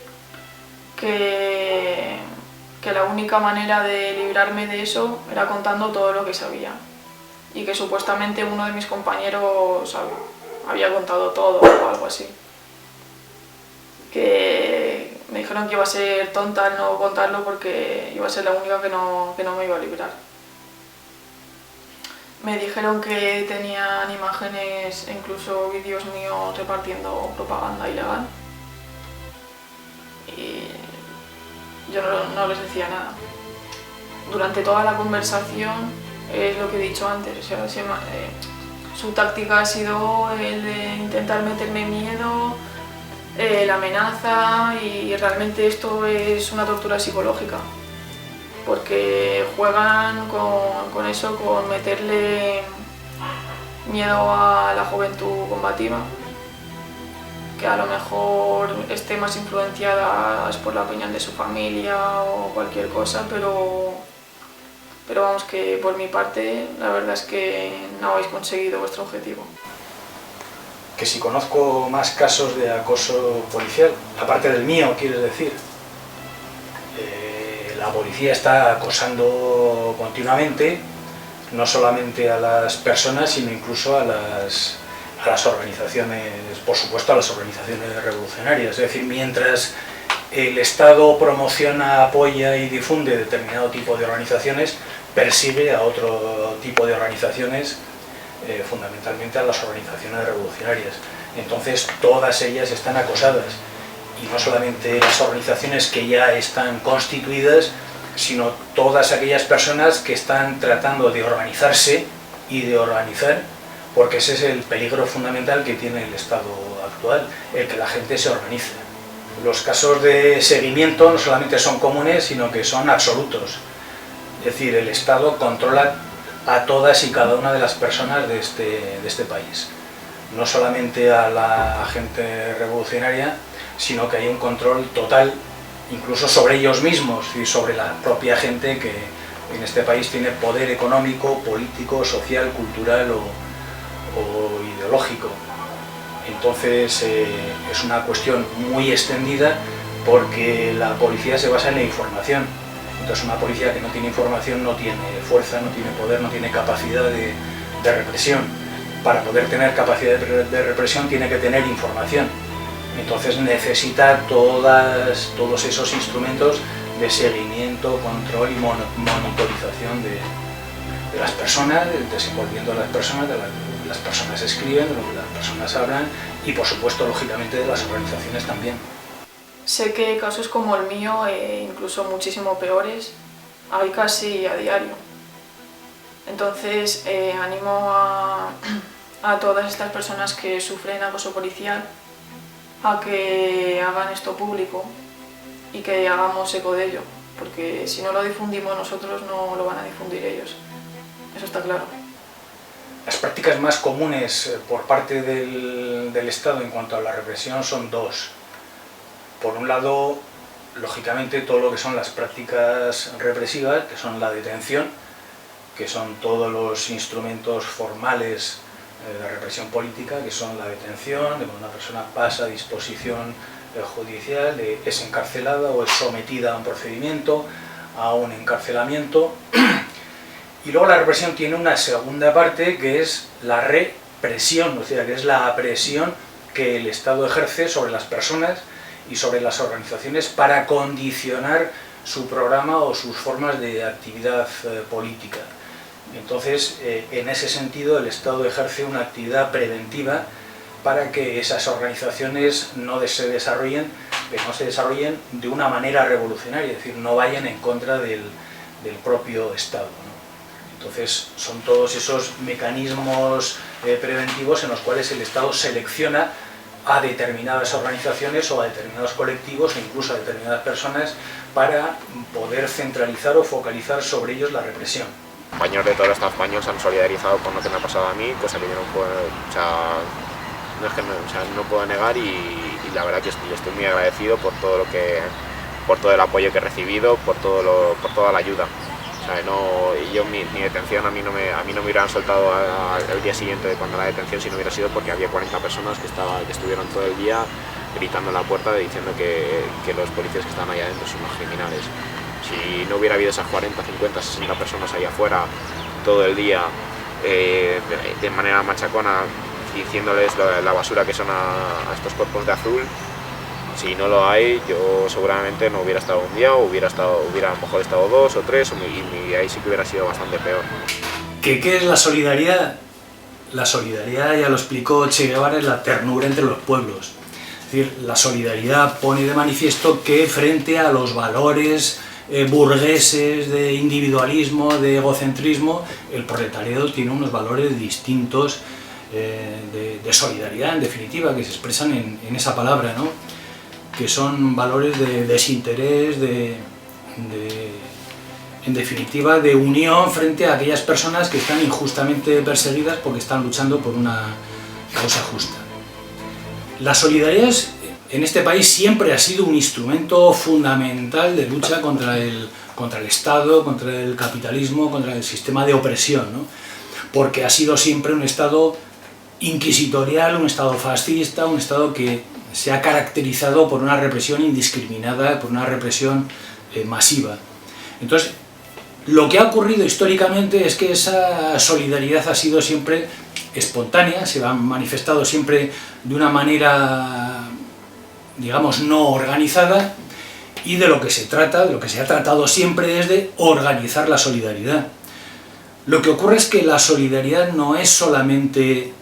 que la única manera de librarme de eso era contando todo lo que sabía y que supuestamente uno de mis compañeros había contado todo o algo así. Que me dijeron que iba a ser tonta al no contarlo porque iba a ser la única que no me iba a librar. Me dijeron que tenían imágenes e incluso vídeos míos repartiendo propaganda ilegal. Y yo no les decía nada. Durante toda la conversación, es lo que he dicho antes, o sea, su táctica ha sido el de intentar meterme miedo, la amenaza, y realmente esto es una tortura psicológica, porque juegan con eso, con meterle miedo a la juventud combativa, que a lo mejor esté más influenciada por la opinión de su familia o cualquier cosa, pero vamos, que por mi parte la verdad es que no habéis conseguido vuestro objetivo. Que si conozco más casos de acoso policial, aparte del mío, quieres decir. La policía está acosando continuamente, no solamente a las personas, sino incluso a las organizaciones, por supuesto a las organizaciones revolucionarias. Es decir, mientras el Estado promociona, apoya y difunde determinado tipo de organizaciones, persigue a otro tipo de organizaciones, fundamentalmente a las organizaciones revolucionarias. Entonces todas ellas están acosadas, y no solamente las organizaciones que ya están constituidas, sino todas aquellas personas que están tratando de organizarse y de organizar, porque ese es el peligro fundamental que tiene el Estado actual, el que la gente se organice. Los casos de seguimiento no solamente son comunes, sino que son absolutos. Es decir, el Estado controla a todas y cada una de las personas de este país. No solamente a la gente revolucionaria, sino que hay un control total, incluso sobre ellos mismos y sobre la propia gente que en este país tiene poder económico, político, social, cultural o ideológico. Entonces es una cuestión muy extendida, porque la policía se basa en la información. Entonces una policía que no tiene información no tiene fuerza, no tiene poder, no tiene capacidad de represión. Para poder tener capacidad de represión tiene que tener información. Entonces necesita todos esos instrumentos de seguimiento, control y monitorización de las personas, desenvolviendo a las personas, de las personas escriben, de lo que las personas hablan y por supuesto, lógicamente, de las organizaciones también. Sé que casos como el mío, incluso muchísimo peores, hay casi a diario. Entonces animo a todas estas personas que sufren acoso policial a que hagan esto público y que hagamos eco de ello, porque si no lo difundimos nosotros no lo van a difundir ellos, eso está claro. Las prácticas más comunes por parte del Estado en cuanto a la represión son dos. Por un lado, lógicamente, todo lo que son las prácticas represivas, que son la detención, que son todos los instrumentos formales de represión política, que son la detención, de cuando una persona pasa a disposición judicial, es encarcelada o es sometida a un procedimiento, a un encarcelamiento. Y luego la represión tiene una segunda parte, que es la represión, o sea, que es la presión que el Estado ejerce sobre las personas y sobre las organizaciones para condicionar su programa o sus formas de actividad política. Entonces, en ese sentido, el Estado ejerce una actividad preventiva para que esas organizaciones no se desarrollen de una manera revolucionaria, es decir, no vayan en contra del propio Estado, ¿no? Entonces, son todos esos mecanismos preventivos en los cuales el Estado selecciona a determinadas organizaciones o a determinados colectivos, e incluso a determinadas personas, para poder centralizar o focalizar sobre ellos la represión. Compañeros de todo el Estado español se han solidarizado con lo que me ha pasado a mí, cosa que yo no puedo, no puedo negar, y la verdad que estoy muy agradecido por todo el apoyo que he recibido, por toda la ayuda. O sea, mi detención a mí no me hubieran soltado al día siguiente de cuando la detención si no hubiera sido porque había 40 personas que estuvieron todo el día gritando en la puerta diciendo que los policías que estaban allá adentro son unos criminales. Si no hubiera habido esas 40, 50, 60 personas ahí afuera todo el día de manera machacona diciéndoles la basura que son a estos cuerpos de azul, si no lo hay, yo seguramente no hubiera estado un día, o hubiera a lo mejor estado 2 o 3, y ahí sí que hubiera sido bastante peor. ¿Qué es la solidaridad? La solidaridad, ya lo explicó Che Guevara, es la ternura entre los pueblos. Es decir, la solidaridad pone de manifiesto que frente a los valores burgueses de individualismo, de egocentrismo, el proletariado tiene unos valores distintos de solidaridad, en definitiva, que se expresan en esa palabra, ¿no? Que son valores de desinterés, en definitiva, de unión frente a aquellas personas que están injustamente perseguidas porque están luchando por una causa justa. La solidaridad en este país siempre ha sido un instrumento fundamental de lucha contra el Estado, contra el capitalismo, contra el sistema de opresión, ¿no? Porque ha sido siempre un Estado inquisitorial, un Estado fascista, un Estado que se ha caracterizado por una represión indiscriminada, por una represión masiva. Entonces, lo que ha ocurrido históricamente es que esa solidaridad ha sido siempre espontánea, se ha manifestado siempre de una manera, digamos, no organizada, y de lo que se trata, de lo que se ha tratado siempre es de organizar la solidaridad. Lo que ocurre es que la solidaridad no es solamente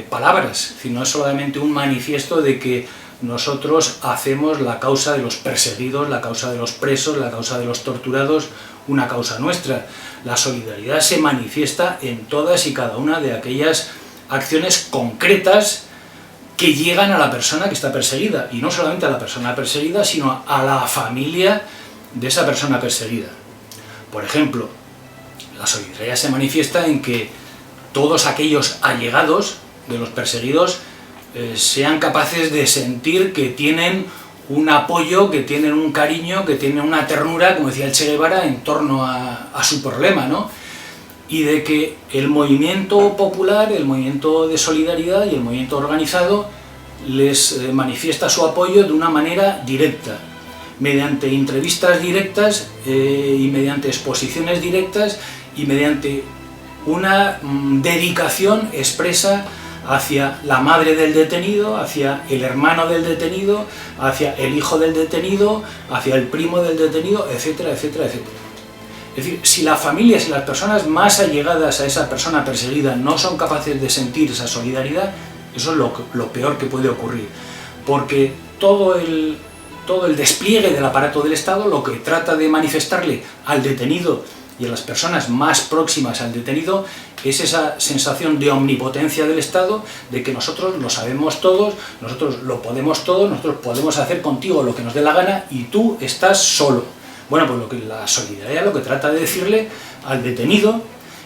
palabras, sino es solamente un manifiesto de que nosotros hacemos la causa de los perseguidos, la causa de los presos, la causa de los torturados, una causa nuestra. La solidaridad se manifiesta en todas y cada una de aquellas acciones concretas que llegan a la persona que está perseguida, y no solamente a la persona perseguida, sino a la familia de esa persona perseguida. Por ejemplo, la solidaridad se manifiesta en que todos aquellos allegados de los perseguidos sean capaces de sentir que tienen un apoyo, que tienen un cariño, que tienen una ternura, como decía el Che Guevara, en torno a su problema, ¿no? Y de que el movimiento popular, el movimiento de solidaridad y el movimiento organizado les manifiesta su apoyo de una manera directa, mediante entrevistas directas y mediante exposiciones directas y mediante una dedicación expresa hacia la madre del detenido, hacia el hermano del detenido, hacia el hijo del detenido, hacia el primo del detenido, etcétera, etcétera, etcétera. Es decir, si las familias y las personas más allegadas a esa persona perseguida no son capaces de sentir esa solidaridad, eso es lo peor que puede ocurrir, porque todo el despliegue del aparato del Estado lo que trata de manifestarle al detenido y a las personas más próximas al detenido es esa sensación de omnipotencia del Estado, de que nosotros lo sabemos todos, nosotros lo podemos todo, nosotros podemos hacer contigo lo que nos dé la gana y tú estás solo. Bueno, pues la solidaridad lo que trata de decirle al detenido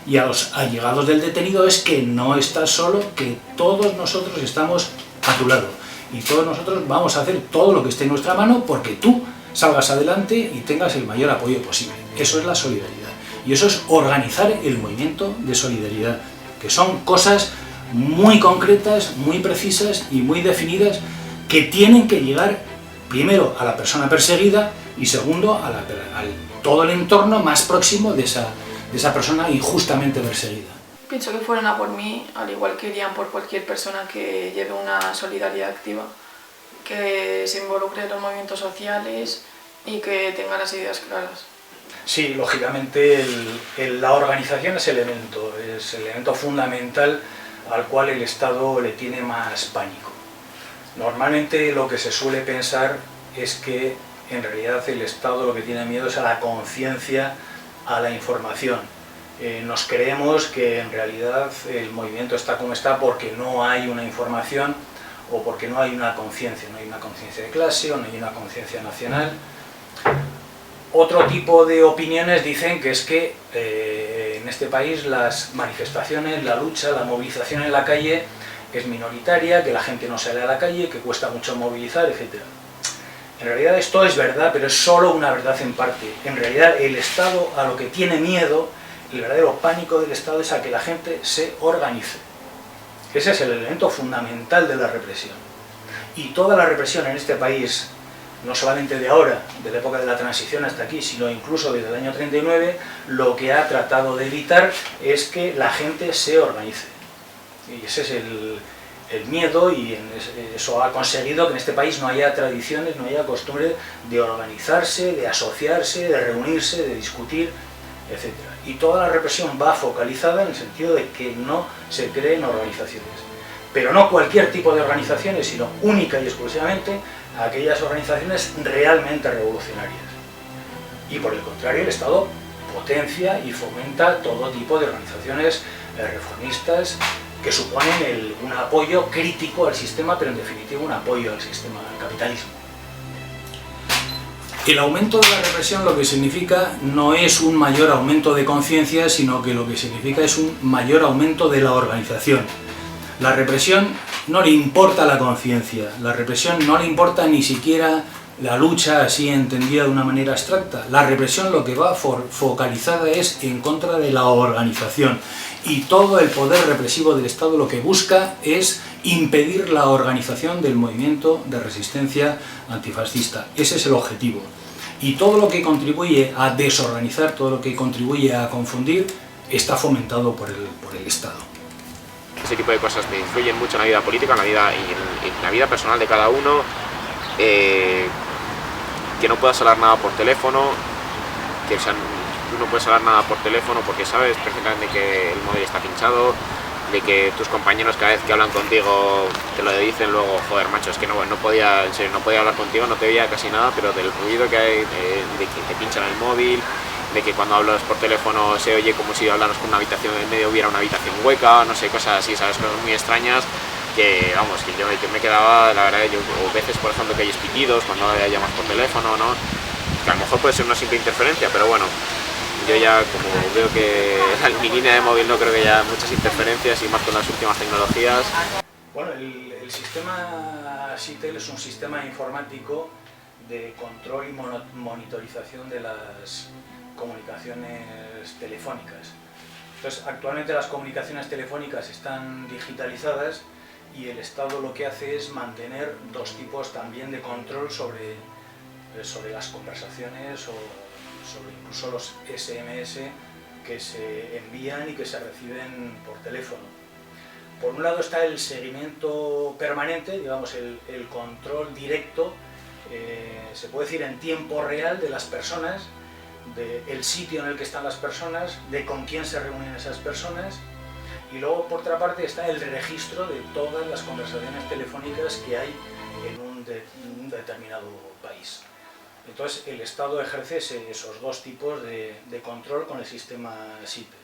y a los allegados del detenido es que no estás solo, que todos nosotros estamos a tu lado y todos nosotros vamos a hacer todo lo que esté en nuestra mano porque tú salgas adelante y tengas el mayor apoyo posible. Eso es la solidaridad y eso es organizar el movimiento de solidaridad, que son cosas muy concretas, muy precisas y muy definidas que tienen que llegar primero a la persona perseguida y segundo a todo el entorno más próximo de esa persona injustamente perseguida. Pienso que fueron a por mí, al igual que irían por cualquier persona que lleve una solidaridad activa, que se involucre en los movimientos sociales y que tenga las ideas claras. Sí, lógicamente la organización es el elemento fundamental al cual el Estado le tiene más pánico. Normalmente lo que se suele pensar es que en realidad el Estado lo que tiene miedo es a la conciencia, a la información. Nos creemos que en realidad el movimiento está como está porque no hay una información o porque no hay una conciencia, no hay una conciencia de clase o no hay una conciencia nacional. Otro tipo de opiniones dicen que es que en este país las manifestaciones, la lucha, la movilización en la calle es minoritaria, que la gente no sale a la calle, que cuesta mucho movilizar, etc. En realidad esto es verdad, pero es solo una verdad en parte. En realidad el Estado a lo que tiene miedo, el verdadero pánico del Estado es a que la gente se organice. Ese es el elemento fundamental de la represión. Y toda la represión en este país, no solamente de ahora, de la época de la transición hasta aquí, sino incluso desde el año 39, lo que ha tratado de evitar es que la gente se organice. Y ese es el miedo y eso ha conseguido que en este país no haya tradiciones, no haya costumbre de organizarse, de asociarse, de reunirse, de discutir, etc. Y toda la represión va focalizada en el sentido de que no se creen organizaciones. Pero no cualquier tipo de organizaciones, sino única y exclusivamente aquellas organizaciones realmente revolucionarias. Y por el contrario, el Estado potencia y fomenta todo tipo de organizaciones reformistas que suponen un apoyo crítico al sistema, pero en definitiva un apoyo al sistema, al capitalismo. El aumento de la represión lo que significa no es un mayor aumento de conciencia, sino que lo que significa es un mayor aumento de la organización. La represión no le importa la conciencia, la represión no le importa ni siquiera la lucha así entendida de una manera abstracta. La represión lo que va focalizada es en contra de la organización. Y todo el poder represivo del Estado lo que busca es impedir la organización del movimiento de resistencia antifascista. Ese es el objetivo. Y todo lo que contribuye a desorganizar, todo lo que contribuye a confundir, está fomentado por el Estado. Ese tipo de cosas te influyen mucho en la vida política, en la vida y en la vida personal de cada uno. Que no puedas hablar nada por teléfono, que tú no puedes hablar nada por teléfono porque sabes perfectamente que el móvil está pinchado, de que tus compañeros cada vez que hablan contigo te lo dicen luego, joder macho, es que no podía hablar contigo, no te veía casi nada, pero del ruido que hay, de que te pinchan el móvil, de que cuando hablas por teléfono se oye como si hablaras con una habitación en medio hubiera una habitación hueca, no sé, cosas así, sabes, cosas muy extrañas. Que vamos, que yo me quedaba, la verdad, o veces por ejemplo que hay pitidos cuando llamas por teléfono, ¿no? Que a lo mejor puede ser una simple interferencia, pero bueno, yo ya como veo que en mi línea de móvil no creo que haya muchas interferencias y más con las últimas tecnologías. Bueno, el sistema SITEL es un sistema informático de control y monitorización de las comunicaciones telefónicas. Entonces, actualmente las comunicaciones telefónicas están digitalizadas y el Estado lo que hace es mantener dos tipos también de control sobre las conversaciones o sobre incluso los SMS que se envían y que se reciben por teléfono. Por un lado está el seguimiento permanente, digamos, el control directo, se puede decir en tiempo real, de las personas, del sitio en el que están las personas, de con quién se reúnen esas personas. Y luego, por otra parte, está el registro de todas las conversaciones telefónicas que hay en un determinado país. Entonces, el Estado ejerce esos dos tipos de control con el sistema SIPE.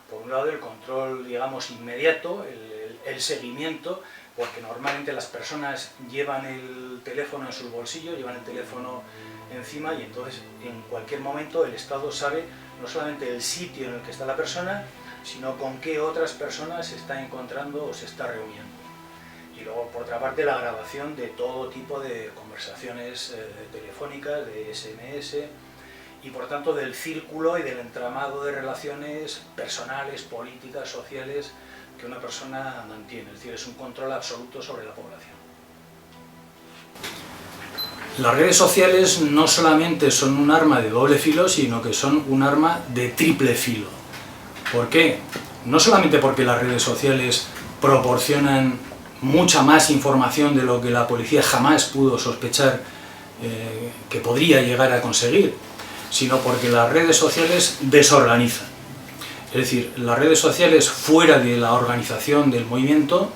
Por un lado, el control, digamos, inmediato, el seguimiento, porque normalmente las personas llevan el teléfono en sus bolsillos, llevan el teléfono encima, y entonces en cualquier momento el Estado sabe no solamente el sitio en el que está la persona, sino con qué otras personas se está encontrando o se está reuniendo. Y luego, por otra parte, la grabación de todo tipo de conversaciones telefónicas, de SMS, y por tanto del círculo y del entramado de relaciones personales, políticas, sociales que una persona mantiene. Es decir, es un control absoluto sobre la población. Las redes sociales no solamente son un arma de doble filo, sino que son un arma de triple filo. ¿Por qué? No solamente porque las redes sociales proporcionan mucha más información de lo que la policía jamás pudo sospechar que podría llegar a conseguir, sino porque las redes sociales desorganizan. Es decir, las redes sociales fuera de la organización del movimiento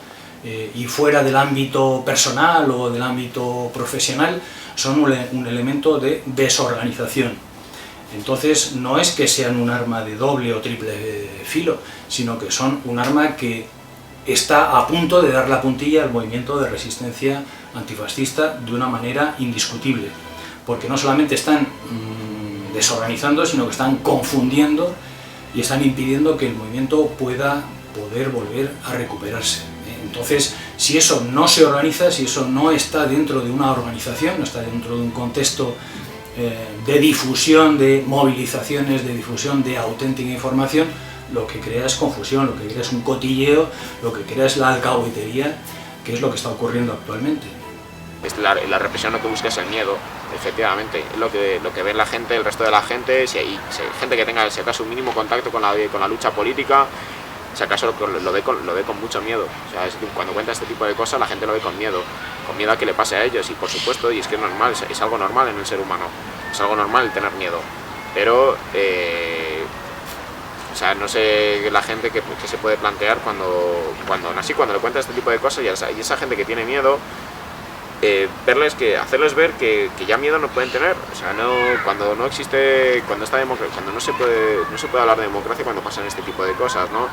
y fuera del ámbito personal o del ámbito profesional son un elemento de desorganización. Entonces no es que sean un arma de doble o triple filo, sino que son un arma que está a punto de dar la puntilla al movimiento de resistencia antifascista de una manera indiscutible, porque no solamente están desorganizando, sino que están confundiendo y están impidiendo que el movimiento pueda volver a recuperarse. Entonces, si eso no se organiza, si eso no está dentro de una organización, no está dentro de un contexto de difusión, de movilizaciones, de difusión de auténtica información, lo que crea es confusión, lo que crea es un cotilleo, lo que crea es la alcahuetería, que es lo que está ocurriendo actualmente. La represión lo que busca es el miedo, efectivamente, lo que ve la gente, el resto de la gente, si hay gente que tenga, si acaso, un mínimo contacto con la lucha política, si acaso lo ve con mucho miedo. O sea, cuando cuenta este tipo de cosas, la gente lo ve con miedo a que le pase a ellos, y por supuesto, y es que es normal, es algo normal en el ser humano, es algo normal el tener miedo, pero o sea, no sé la gente que se puede plantear cuando le cuenta este tipo de cosas, y esa gente que tiene miedo, hacerles ver que ya miedo no pueden tener. O sea, cuando no existe, cuando no se puede hablar de democracia cuando pasan este tipo de cosas, ¿no?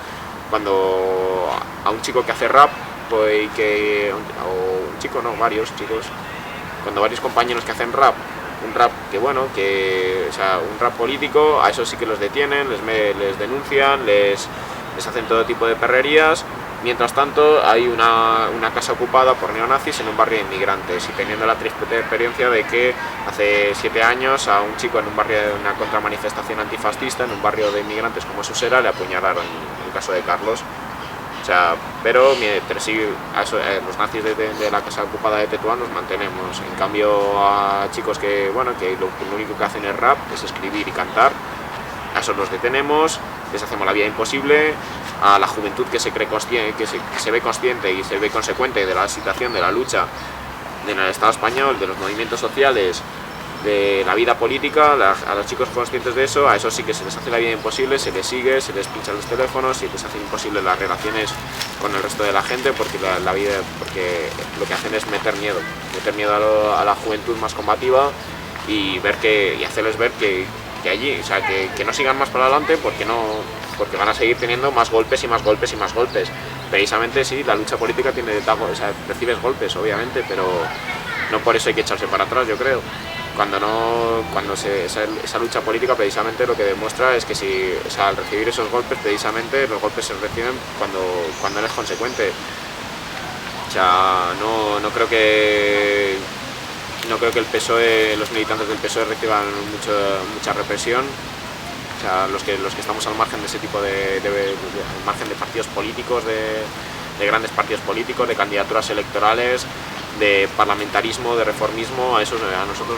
Cuando a un chico que hace rap, pues, o un chico, no, varios chicos, cuando varios compañeros que hacen rap, un rap o sea, un rap político, a esos sí que los detienen, les denuncian, les hacen todo tipo de perrerías. Mientras tanto, hay una casa ocupada por neonazis en un barrio de inmigrantes, y teniendo la triste experiencia de que hace 7 años a un chico en un barrio de una contramanifestación antifascista, en un barrio de inmigrantes como Susera, le apuñalaron, en el caso de Carlos. O sea, pero los nazis de la casa ocupada de Tetuán los mantenemos. En cambio, a chicos que lo único que hacen es rap, es escribir y cantar, a esos los detenemos, les hacemos la vida imposible. A la juventud que se ve consciente y se ve consecuente de la situación, de la lucha en el Estado español, de los movimientos sociales, de la vida política, a los chicos conscientes de eso, a esos sí que se les hace la vida imposible, se les sigue, se les pincha los teléfonos y les hace imposible las relaciones con el resto de la gente, porque porque lo que hacen es meter miedo a la juventud más combativa, y hacerles ver que allí, o sea, que no sigan más para adelante, porque van a seguir teniendo más golpes y más golpes y más golpes. Precisamente sí, la lucha política recibes golpes, obviamente, pero no por eso hay que echarse para atrás, yo creo. Esa lucha política precisamente lo que demuestra es que al recibir esos golpes, precisamente los golpes se reciben cuando eres consecuente. O sea, no creo que el PSOE, los militantes del PSOE reciban mucha represión. O sea, los que estamos al margen de ese tipo al margen de partidos políticos, de grandes partidos políticos, de candidaturas electorales, de parlamentarismo, de reformismo, a nosotros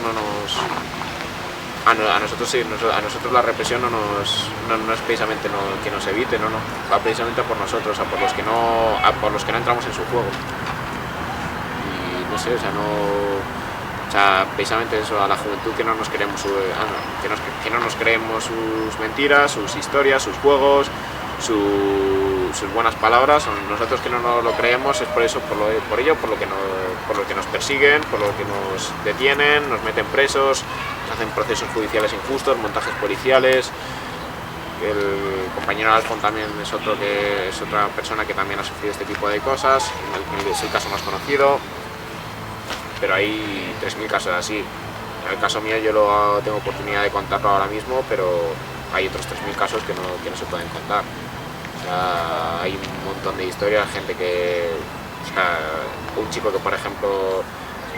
A nosotros sí, a nosotros la represión no es precisamente que nos evite, no, va precisamente por nosotros, por los que no entramos en su juego. Y no sé, precisamente eso, a la juventud que no nos creemos sus mentiras, sus historias, sus juegos, sus buenas palabras. Nosotros que no nos lo creemos es por eso, por lo que nos persiguen, por lo que nos detienen, nos meten presos, nos hacen procesos judiciales injustos, montajes policiales. El compañero Alfon también es otra persona que también ha sufrido este tipo de cosas, es el caso más conocido, pero hay 3.000 casos así. En el caso mío yo lo tengo oportunidad de contarlo ahora mismo, pero hay otros 3.000 casos que no se pueden contar. O sea, hay un montón de historias, gente que... O sea, un chico que, por ejemplo,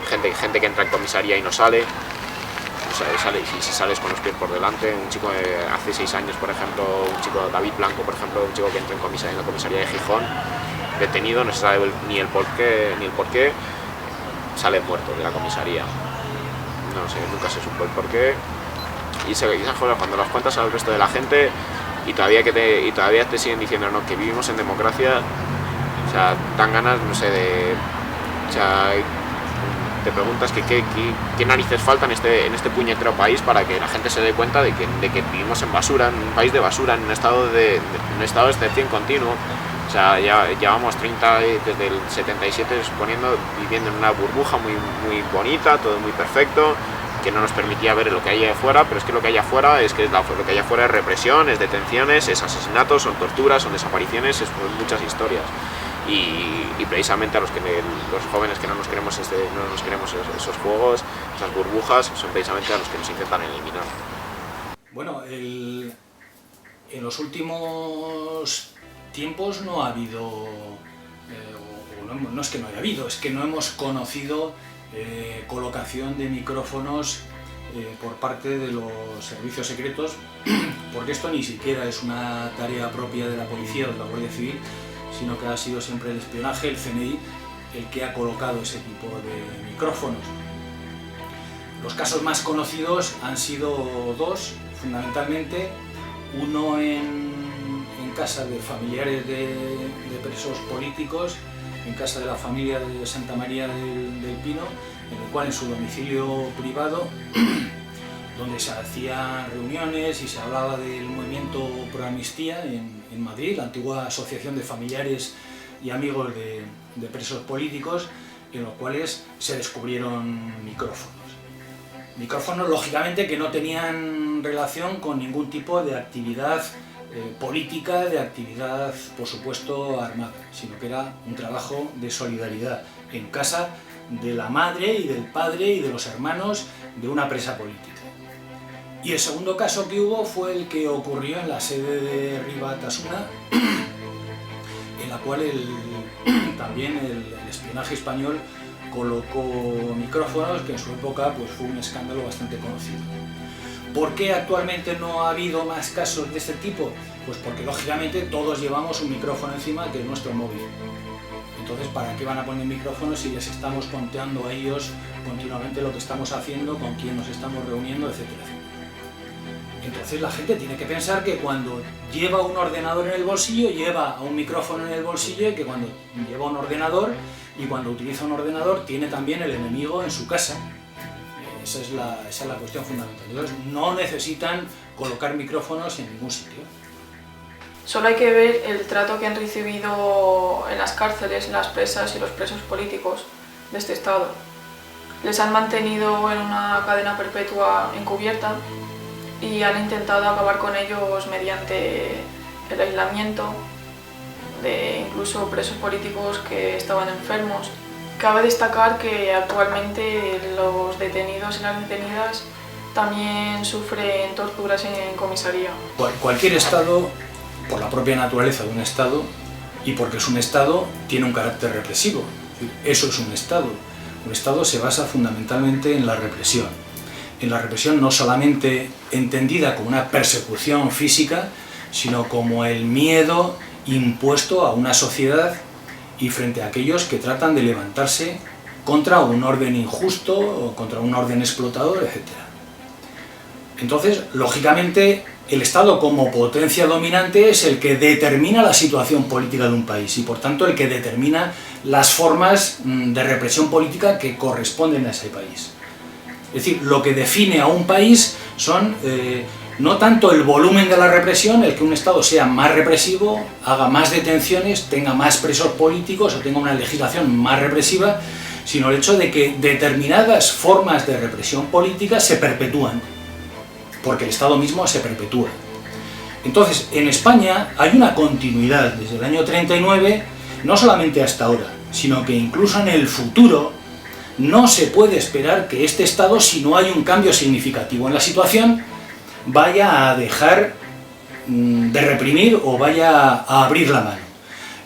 gente que entra en comisaría y no sale, y si sales con los pies por delante. Un chico hace 6 años, por ejemplo, un chico, David Blanco, por ejemplo, un chico que entra en la comisaría de Gijón, detenido, no se sabe ni el por qué, sale muerto de la comisaría. No sé, nunca se supo el por qué. Y esas cosas, cuando las cuentas al resto de la gente y todavía te siguen diciendo no, que vivimos en democracia, o sea, dan ganas, no sé, te preguntas que qué narices faltan en este puñetero país para que la gente se dé cuenta de que vivimos en basura, en un país de basura, en un estado de excepción continuo. O sea, ya llevamos 30 desde el 77 viviendo en una burbuja muy, muy bonita, todo muy perfecto, que no nos permitía ver lo que hay afuera, pero es que lo que hay afuera es represión, es detenciones, es asesinatos, son torturas, son desapariciones, es muchas historias. Y precisamente a los jóvenes que no nos queremos esos juegos, esas burbujas, son precisamente a los que nos intentan eliminar. Bueno, en los últimos tiempos no ha habido, no es que no haya habido, es que no hemos conocido colocación de micrófonos por parte de los servicios secretos, porque esto ni siquiera es una tarea propia de la policía o de la Guardia Civil, sino que ha sido siempre el espionaje, el CNI, el que ha colocado ese tipo de micrófonos. Los casos más conocidos han sido dos, fundamentalmente, uno en casa de familiares de presos políticos, en casa de la familia de Santa María del Pino, en el cual en su domicilio privado, donde se hacían reuniones y se hablaba del movimiento Pro Amnistía en Madrid, la antigua asociación de familiares y amigos de presos políticos, en los cuales se descubrieron micrófonos. Micrófonos, lógicamente, que no tenían relación con ningún tipo de actividad política, de actividad, por supuesto, armada, sino que era un trabajo de solidaridad en casa de la madre y del padre y de los hermanos de una presa política. Y el segundo caso que hubo fue el que ocurrió en la sede de Ribatasuna, en la cual también el espionaje español colocó micrófonos, que en su época pues, fue un escándalo bastante conocido. ¿Por qué actualmente no ha habido más casos de este tipo? Pues porque lógicamente todos llevamos un micrófono encima que es nuestro móvil. Entonces, ¿para qué van a poner micrófonos si les estamos conteando a ellos continuamente lo que estamos haciendo, con quién nos estamos reuniendo, etcétera? Entonces la gente tiene que pensar que cuando lleva un ordenador en el bolsillo, lleva un micrófono en el bolsillo, y que cuando lleva un ordenador y cuando utiliza un ordenador tiene también el enemigo en su casa. Esa es la cuestión fundamental. Entonces no necesitan colocar micrófonos en ningún sitio. Solo hay que ver el trato que han recibido en las cárceles las presas y los presos políticos de este estado. Les han mantenido en una cadena perpetua encubierta y han intentado acabar con ellos mediante el aislamiento de incluso presos políticos que estaban enfermos. Cabe destacar que actualmente los detenidos y las detenidas también sufren torturas en comisaría. Cualquier estado, por la propia naturaleza de un estado y porque es un estado, tiene un carácter represivo. Eso es un estado. Un estado se basa fundamentalmente en la represión. En la represión no solamente entendida como una persecución física, sino como el miedo impuesto a una sociedad y frente a aquellos que tratan de levantarse contra un orden injusto o contra un orden explotador, etc. Entonces, lógicamente, el Estado como potencia dominante es el que determina la situación política de un país y, por tanto, el que determina las formas de represión política que corresponden a ese país. Es decir, lo que define a un país son no tanto el volumen de la represión, el que un Estado sea más represivo, haga más detenciones, tenga más presos políticos o tenga una legislación más represiva, sino el hecho de que determinadas formas de represión política se perpetúan, porque el Estado mismo se perpetúa. Entonces, en España hay una continuidad desde el año 39, no solamente hasta ahora, sino que incluso en el futuro no se puede esperar que este Estado, si no hay un cambio significativo en la situación, vaya a dejar de reprimir o vaya a abrir la mano.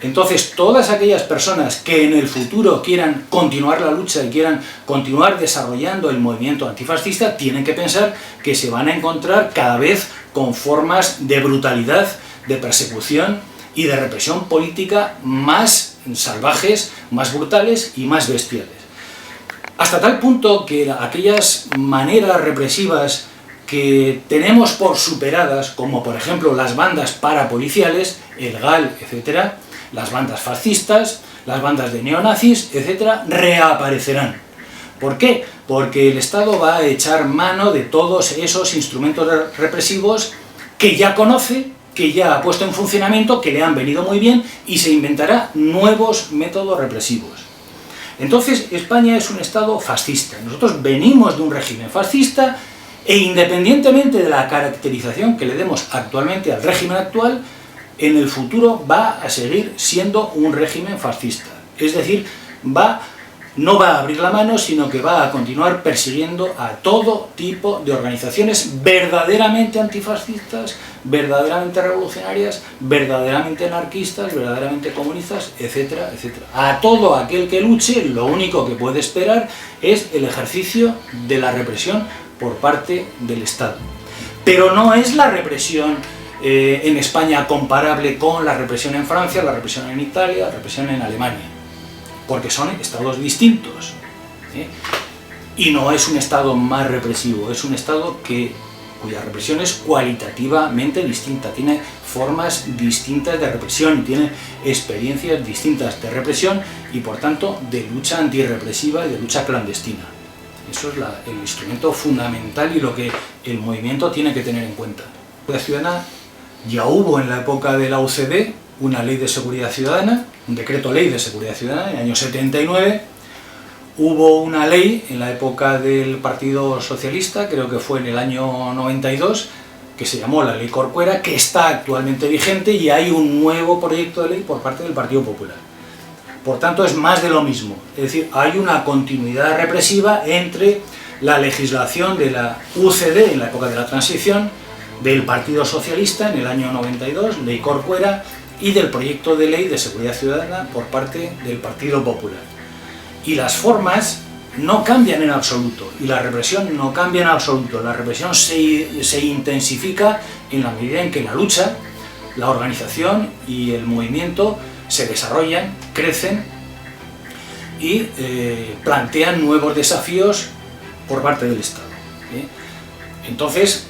Entonces, todas aquellas personas que en el futuro quieran continuar la lucha y quieran continuar desarrollando el movimiento antifascista, tienen que pensar que se van a encontrar cada vez con formas de brutalidad, de persecución y de represión política más salvajes, más brutales y más bestiales. Hasta tal punto que aquellas maneras represivas que tenemos por superadas, como por ejemplo las bandas parapoliciales, el GAL, etc., las bandas fascistas, las bandas de neonazis, etc., reaparecerán. ¿Por qué? Porque el Estado va a echar mano de todos esos instrumentos represivos que ya conoce, que ya ha puesto en funcionamiento, que le han venido muy bien, y se inventará nuevos métodos represivos. Entonces, España es un Estado fascista. Nosotros venimos de un régimen fascista e independientemente de la caracterización que le demos actualmente al régimen actual, en el futuro va a seguir siendo un régimen fascista. Es decir, no va a abrir la mano, sino que va a continuar persiguiendo a todo tipo de organizaciones verdaderamente antifascistas, verdaderamente revolucionarias, verdaderamente anarquistas, verdaderamente comunistas, etcétera, etcétera. A todo aquel que luche, lo único que puede esperar es el ejercicio de la represión por parte del Estado. Pero no es la represión en España comparable con la represión en Francia, la represión en Italia, la represión en Alemania, porque son estados distintos, y no es un estado más represivo, es un estado cuya represión es cualitativamente distinta, tiene formas distintas de represión, tiene experiencias distintas de represión y por tanto de lucha antirrepresiva y de lucha clandestina. Eso es el instrumento fundamental y lo que el movimiento tiene que tener en cuenta. La ciudadana ya hubo en la época de la UCD una ley de seguridad ciudadana, un decreto ley de seguridad ciudadana en el año 79, hubo una ley en la época del Partido Socialista, creo que fue en el año 92, que se llamó la Ley Corcuera, que está actualmente vigente y hay un nuevo proyecto de ley por parte del Partido Popular. Por tanto, es más de lo mismo, es decir, hay una continuidad represiva entre la legislación de la UCD en la época de la transición, del Partido Socialista en el año 92, Ley Corcuera, y del proyecto de ley de seguridad ciudadana por parte del Partido Popular. Y las formas no cambian en absoluto, y la represión no cambia en absoluto. La represión se intensifica en la medida en que la lucha, la organización y el movimiento se desarrollan, crecen y plantean nuevos desafíos por parte del Estado. Entonces,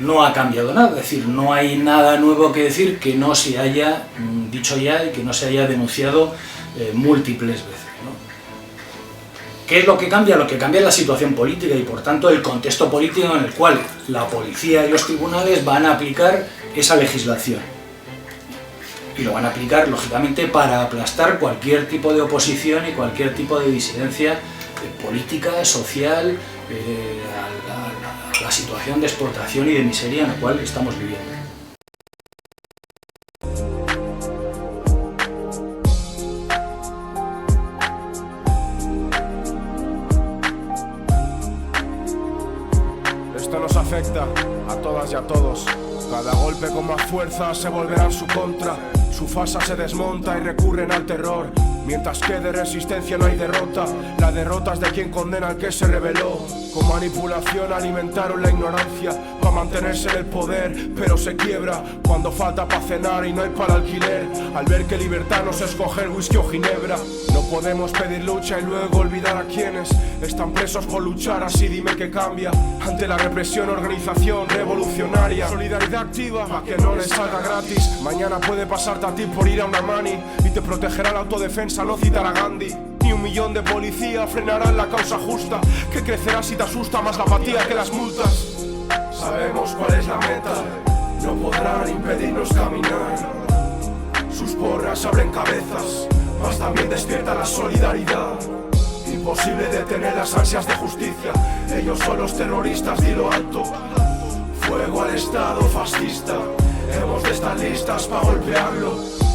no ha cambiado nada, es decir, no hay nada nuevo que decir que no se haya dicho ya y que no se haya denunciado múltiples veces, ¿no? ¿Qué es lo que cambia? Lo que cambia es la situación política y por tanto el contexto político en el cual la policía y los tribunales van a aplicar esa legislación. Y lo van a aplicar, lógicamente, para aplastar cualquier tipo de oposición y cualquier tipo de disidencia política, social, a la situación de explotación y de miseria en la cual estamos viviendo. Esto nos afecta a todas y a todos. Cada golpe con más fuerza se volverá en su contra. Su farsa se desmonta y recurren al terror. Mientras quede resistencia no hay derrota. La derrota es de quien condena al que se rebeló. Con manipulación alimentaron la ignorancia para mantenerse en el poder, pero se quiebra cuando falta para cenar y no hay para alquiler. Al ver que libertad no es escoger whisky o ginebra. No podemos pedir lucha y luego olvidar a quienes están presos por luchar, así dime que cambia. Ante la represión, organización revolucionaria, solidaridad activa, pa' que no les salga gratis. Mañana puede pasarte a ti por ir a una mani y te protegerá la autodefensa, no citar a Gandhi. Ni 1 millón de policías frenarán la causa justa, que crecerá si te asusta más la apatía que las multas. Sabemos cuál es la meta, no podrán impedirnos caminar. Sus porras abren cabezas, mas también despierta la solidaridad. Imposible detener las ansias de justicia, ellos son los terroristas, dilo alto. Fuego al Estado fascista, hemos de estar listas para golpearlo.